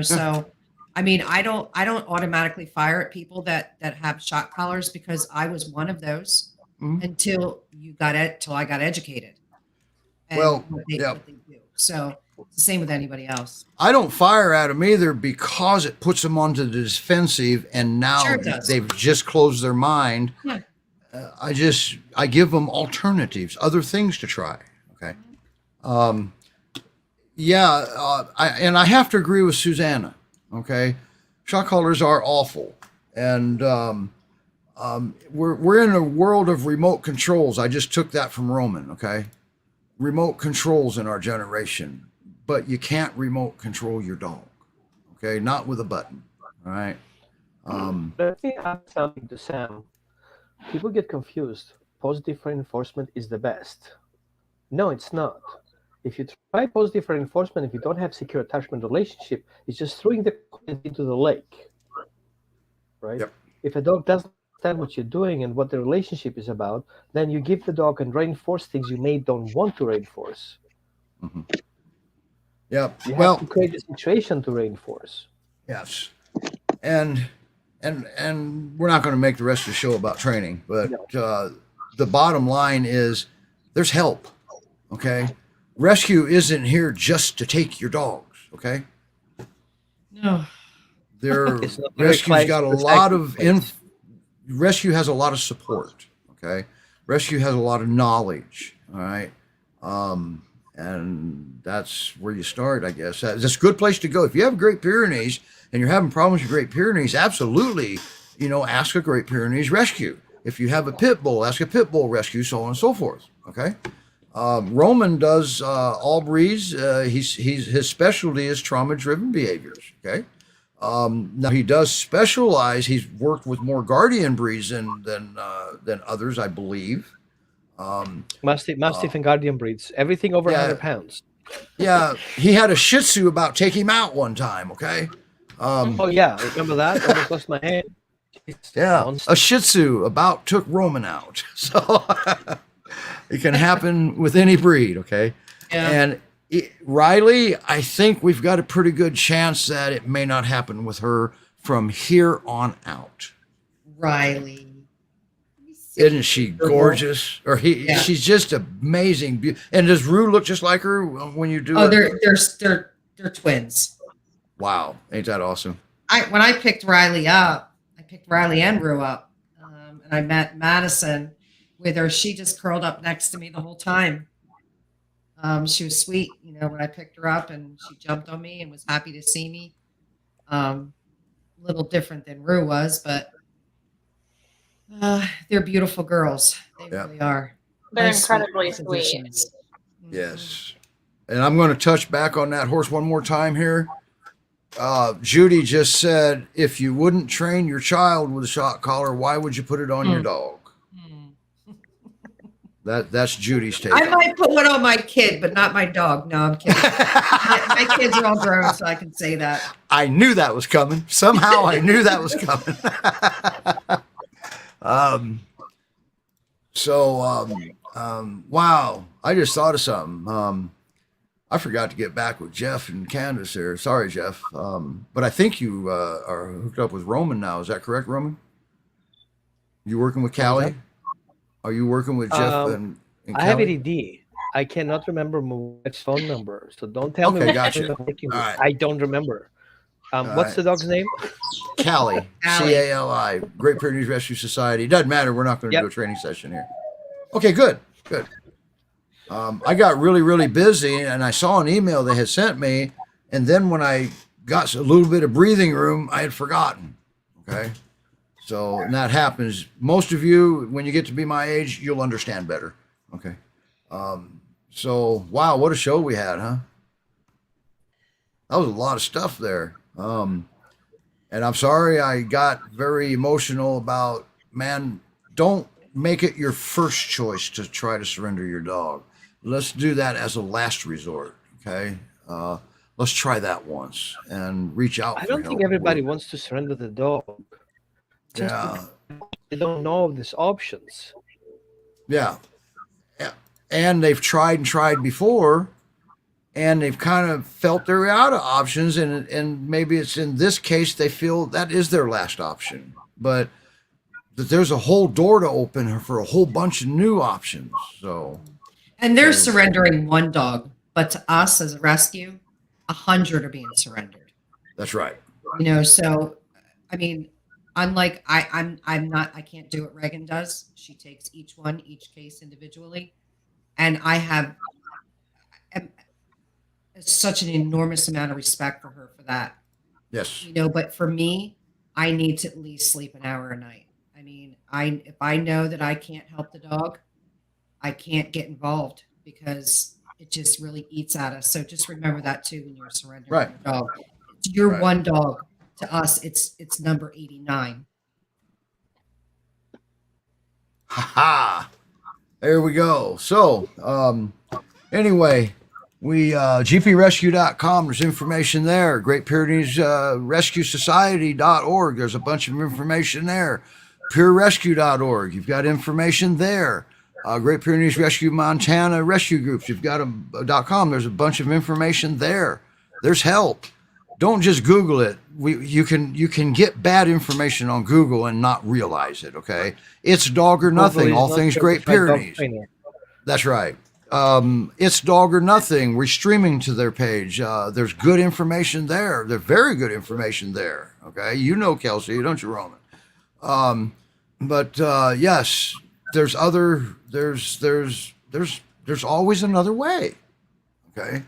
So, I mean, I don't automatically fire at people that have shock collars because I was one of those until I got educated. And Well, what they do. So it's the same with anybody else. I don't fire at them either because it puts them onto the defensive, and now they've just closed their mind. Yeah. I give them alternatives, other things to try. Okay. And I have to agree with Susanna. Okay. Shock collars are awful. And, we're in a world of remote controls. I just took that from Roman. Okay. Remote controls in our generation, but you can't remote control your dog. Okay. Not with a button. All right. Let me add something to Sam. People get confused. Positive reinforcement is the best. No, it's not. If you try positive reinforcement, if you don't have secure attachment relationship, it's just throwing the coins into the lake, right? Yep. If a dog doesn't understand what you're doing and what the relationship is about, then you give the dog and reinforce things you may don't want to reinforce. Mm-hmm. Yeah. You have to create a situation to reinforce. Yes. And we're not going to make the rest of the show about training, but the bottom line is there's help. Okay. Rescue isn't here just to take your dogs. Okay. No. Rescue's got a lot of Rescue has a lot of support. Okay. Rescue has a lot of knowledge. All right. And that's where you start, I guess. That's a good place to go. If you have Great Pyrenees and you're having problems with Great Pyrenees, absolutely, ask a Great Pyrenees rescue. If you have a pit bull, ask a pit bull rescue, so on and so forth. Okay. Roman does all breeds. His specialty is trauma-driven behaviors. Okay. Now he does specialize. He's worked with more guardian breeds than others, I believe. Mastiff and guardian breeds, everything over 100 pounds. Yeah, he had a Shih Tzu about take him out one time. Okay. Oh yeah, remember that? I almost lost my hand. Yeah, a Shih Tzu about took Roman out. So it can happen with any breed. Okay. Yeah. And Riley, I think we've got a pretty good chance that it may not happen with her from here on out. Riley. Isn't she gorgeous? Or she's just amazing. And does Rue look just like her when you do it? Oh, they're twins. Wow. Ain't that awesome? When I picked Riley up, I picked Riley and Rue up. And I met Madison with her. She just curled up next to me the whole time. She was sweet, when I picked her up, and she jumped on me and was happy to see me. A little different than Rue was, but they're beautiful girls. They really are. They're incredibly sweet. Yes. And I'm going to touch back on that horse one more time here. Judy just said, if you wouldn't train your child with a shock collar, why would you put it on your dog? That's Judy's take. I might put one on my kid, but not my dog. No, I'm kidding. my kids are all grown, so I can say that. I knew that was coming. Somehow I knew that was coming. Wow. I just thought of something. I forgot to get back with Jeff and Candace here. Sorry, Jeff. But I think you are hooked up with Roman now. Is that correct, Roman? You working with Callie? Are you working with Jeff and I have ADD. I cannot remember my wife's phone number, so don't tell me. Gotcha. Right. I don't remember. What's the dog's name? Callie. C-A-L-I. Great Pyrenees Rescue Society. Doesn't matter. We're not going to do a training session here. Okay, good. I got really, really busy, and I saw an email they had sent me, and then when I got a little bit of breathing room, I had forgotten. Okay. So, and that happens. Most of you, when you get to be my age, you'll understand better. Okay. So, wow, what a show we had, huh? That was a lot of stuff there. And I'm sorry I got very emotional about, man, don't make it your first choice to try to surrender your dog. Let's do that as a last resort, okay? let's try that once and reach out. I don't think everybody wants to surrender the dog. Just Yeah. they don't know these options. Yeah. Yeah. And they've tried and tried before, and they've kind of felt they're out of options, and maybe it's in this case they feel that is their last option, but that there's a whole door to open for a whole bunch of new options. So, and they're surrendering one dog, but to us as a rescue, 100 are being surrendered. That's right. You know, so I mean, I'm like I'm not, I can't do what Reagan does. She takes each case individually, and I have such an enormous amount of respect for her for that. Yes. You know, but for me, I need to at least sleep an hour a night. I mean, if I know that I can't help the dog, I can't get involved because it just really eats at us. So just remember that too when you're surrendering your dog. It's your one dog. To us, it's number 89. Ha! There we go. So, anyway, we GPRescue.com. There's information there. Great Pyrenees Rescue Society.org. There's a bunch of information there. PureRescue.org. You've got information there. Great Pyrenees Rescue Montana Rescue Groups. You've got .com. There's a bunch of information there. There's help. Don't just Google it. You can get bad information on Google and not realize it. Okay, it's Dog or Nothing. All things Great Pyrenees. That's right. It's Dog or Nothing. We're streaming to their page. There's good information there. There's very good information there. Okay, you know Kelsey, don't you, Roman? But yes, there's always another way. Okay.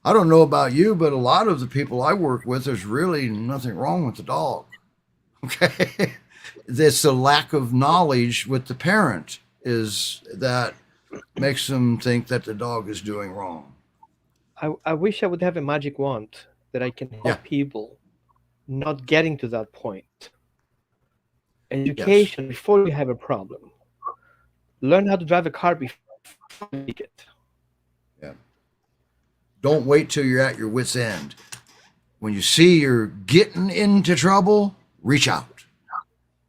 I don't know about you, but a lot of the people I work with, there's really nothing wrong with the dog. Okay. It's the lack of knowledge with the parent is that makes them think that the dog is doing wrong. I wish I would have a magic wand that I can help people not getting to that point. Education before you have a problem. Learn how to drive a car before you make it. Yeah. Don't wait till you're at your wit's end. When you see you're getting into trouble, reach out.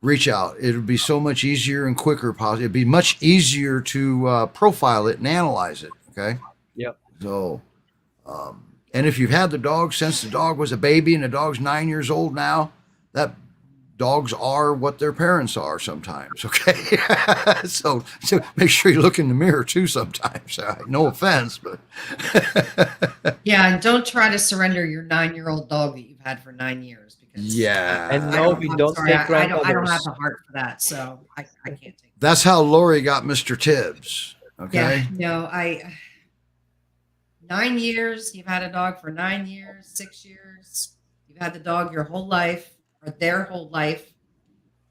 Reach out. It'll be so much easier and quicker. It'd be much easier to profile it and analyze it. Okay. Yep. So, and if you've had the dog since the dog was a baby and the dog's 9 years old now, that dogs are what their parents are sometimes. Okay. so make sure you look in the mirror too sometimes. No offense, but yeah. And don't try to surrender your 9-year-old dog that you've had for 9 years. Because and no, we don't sorry, take I don't have the heart for that. So I can't take it. That's how Lori got Mr. Tibbs. Okay. Yeah. No, 9 years, you've had a dog for 9 years, 6 years. You've had the dog your whole life. Or their whole life,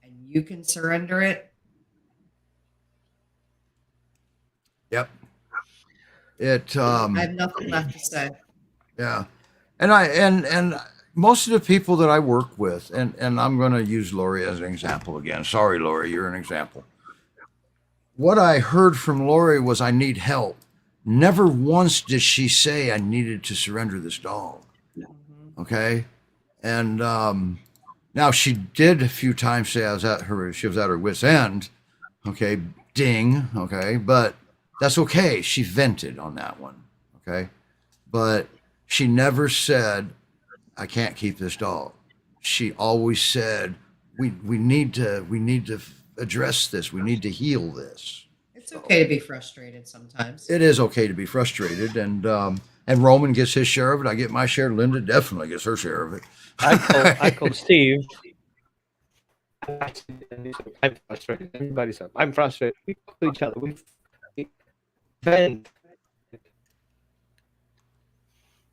and you can surrender it. Yep. I have nothing left to say. Yeah. And most of the people that I work with, and I'm going to use Lori as an example again. Sorry, Lori, you're an example. What I heard from Lori was, I need help. Never once did she say I needed to surrender this dog. Mm-hmm. Okay. And, now she did a few times say she was at her wit's end. Okay, ding. Okay, but that's okay. She vented on that one. Okay, but she never said, "I can't keep this dog." She always said, "We need to address this. We need to heal this." It's okay to be frustrated sometimes. It is okay to be frustrated, and Roman gets his share of it. I get my share. Linda definitely gets her share of it. I call Steve. I'm frustrated. Everybody said, I'm frustrated. We talk to each other. We vent.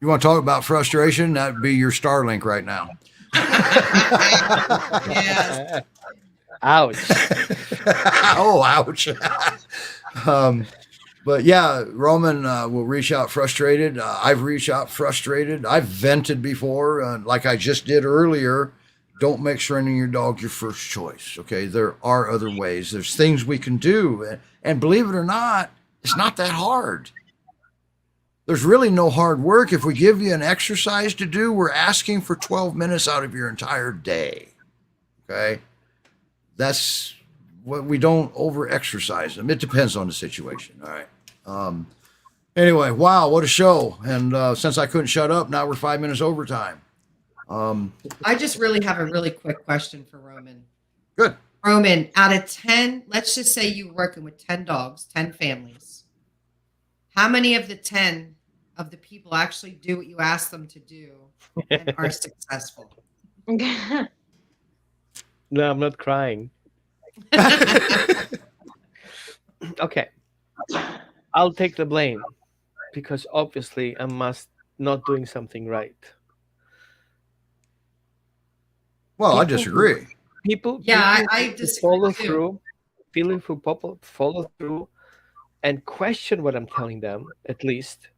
You want to talk about frustration? That'd be your Starlink right now. Yes. Ouch. Oh, ouch. But yeah, Roman will reach out frustrated. I've reached out frustrated. I've vented before, like I just did earlier. Don't make surrendering your dog your first choice. Okay, there are other ways. There's things we can do, and believe it or not, it's not that hard. there's really no hard work. If we give you an exercise to do, we're asking for 12 minutes out of your entire day. Okay. That's what we don't over exercise them. It depends on the situation. All right. Anyway, wow, what a show. And since I couldn't shut up, now we're 5 minutes overtime. I just really have a really quick question for Roman. Good. Roman, out of 10, let's just say you're working with 10 dogs, 10 families. How many of the 10 of the people actually do what you ask them to do and are successful? No, I'm not crying. Okay. I'll take the blame because obviously I'm not doing something right. Well, I disagree. People, I just disagree follow too. through, follow through, and question what I'm telling them. At least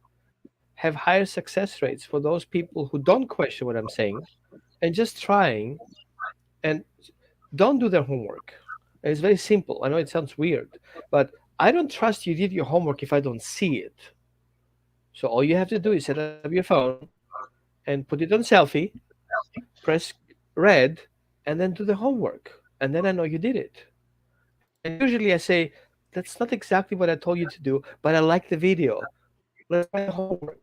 have higher success rates for those people who don't question what I'm saying and just trying and don't do their homework. And it's very simple. I know it sounds weird, but I don't trust you did your homework if I don't see it. So all you have to do is set up your phone and put it on selfie, press red, and then do the homework. And then I know you did it. And usually I say, that's not exactly what I told you to do, but I like the video. Let's try the homework.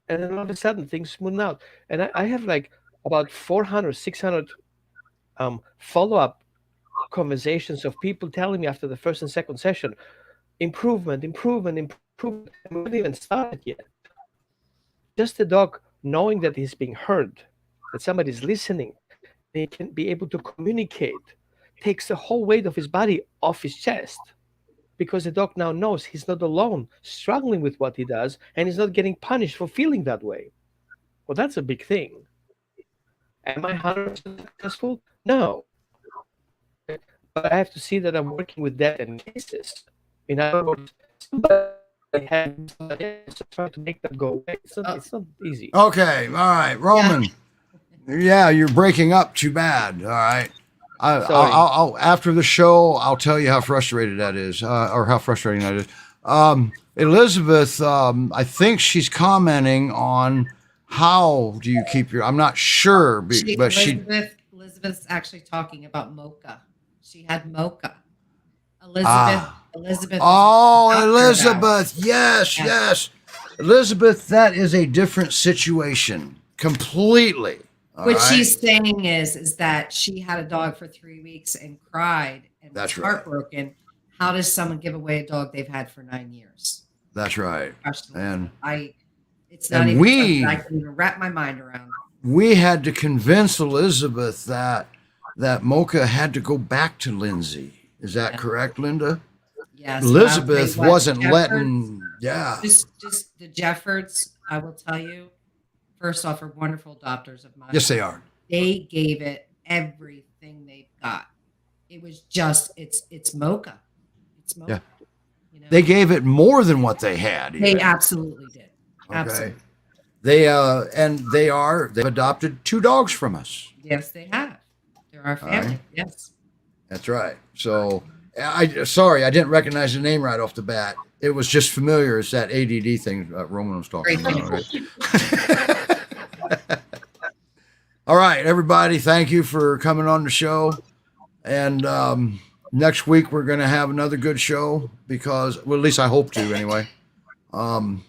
And then all of a sudden things smooth out. And I have like about 400, 600 follow-up conversations of people telling me after the first and second session, improvement. We haven't even started yet. Just the dog knowing that he's being heard, that somebody's listening, he can be able to communicate, takes the whole weight of his body off his chest because the dog now knows he's not alone struggling with what he does and he's not getting punished for feeling that way. Well, that's a big thing. Am I 100% successful? No. But I have to see that I'm working with that in cases. In other words, somebody has to try to make that go away. It's not easy. Okay. All right. Roman. Yeah, you're breaking up too bad. All right. I'll after the show, I'll tell you how frustrated that is, or how frustrating that is. Elizabeth, I think she's commenting on how do you keep your, I'm not sure, but Elizabeth's actually talking about Mocha. She had Mocha. Elizabeth. Oh, Elizabeth. Yes. Elizabeth, that is a different situation completely. What she's saying is that she had a dog for 3 weeks and cried and was heartbroken. How does someone give away a dog they've had for 9 years? That's right. And it's not even something I can even wrap my mind around. We had to convince Elizabeth that Mocha had to go back to Lindsay. Is that correct, Linda? Yes. Elizabeth wasn't letting. Yeah. Just the Jeffords, I will tell you. First off, are wonderful adopters of mine. Yes, they are. They gave it everything they've got. It was just it's Mocha. It's Mocha. Yeah. You know? They gave it more than what they had. Even. They absolutely did. Okay. Absolutely. They've adopted 2 dogs from us. Yes, they have. They're our family. Right. Yes. That's right. So I didn't recognize the name right off the bat. It was just familiar. It's that ADD thing Roman was talking about. Right? All right, everybody. Thank you for coming on the show. And next week we're going to have another good show because, well, at least I hope to anyway. You're on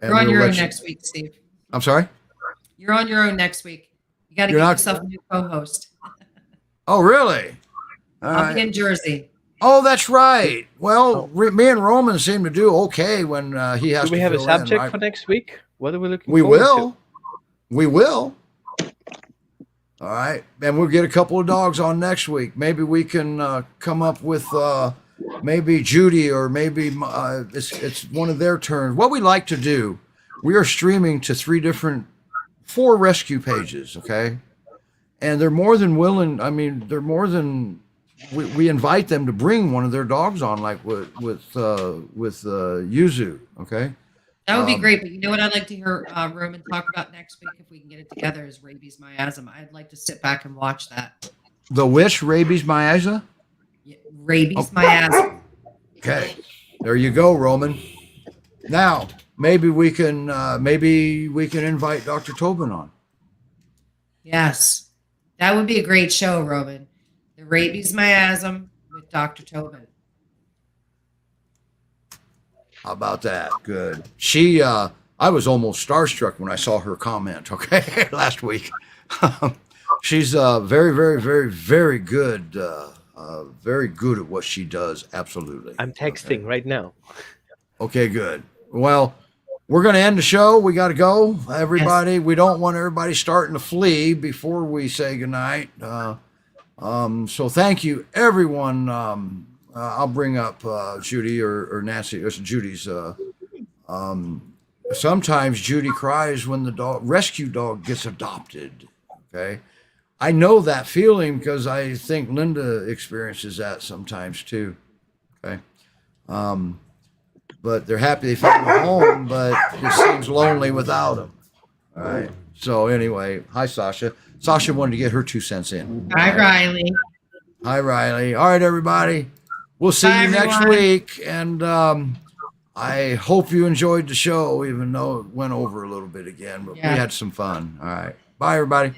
your own next week, Steve. I'm sorry? You're on your own next week. You got to get yourself a new co-host. Oh, really? I'll be in Jersey. Oh, that's right. Well, me and Roman seem to do okay when he has to. Do we have a subject for next week? What are we looking forward to? We will. All right. And we'll get a couple of dogs on next week.Maybe we can come up with maybe Judy or maybe it's one of their turns. What we like to do, we are streaming to 4 rescue pages, okay? And they're more than willing. I mean, they're more than we invite them to bring one of their dogs on, like with Yuzu, okay? That would be great, but you know what I'd like to hear Roman talk about next week if we can get it together is rabies miasma. I'd like to sit back and watch that. The which rabies miasma? Yeah, rabies miasma. Okay, there you go, Roman. Now, maybe we can invite Dr. Tobin on. Yes, that would be a great show, Robin. The Rabies Miasm with Dr. Tobin. How about that? Good. She, I was almost starstruck when I saw her comment. Okay, last week. She's very, very, very, very good. Very good at what she does. Absolutely. I'm texting right now. Okay, good. Well, we're going to end the show. We got to go, everybody. Yes. We don't want everybody starting to flee before we say goodnight. So thank you, everyone. I'll bring up Judy or Nancy. It's Judy's. Sometimes Judy cries when the rescue dog gets adopted. Okay. I know that feeling because I think Linda experiences that sometimes too. Okay. But they're happy they found a home, but it seems lonely without them. All right. So anyway, hi, Sasha. Sasha wanted to get her 2 cents in. Hi, Riley. Hi, Riley. All right, everybody. We'll see you next week. And I hope you enjoyed the show, even though it went over a little bit again. But we had some fun. All right. Bye, everybody.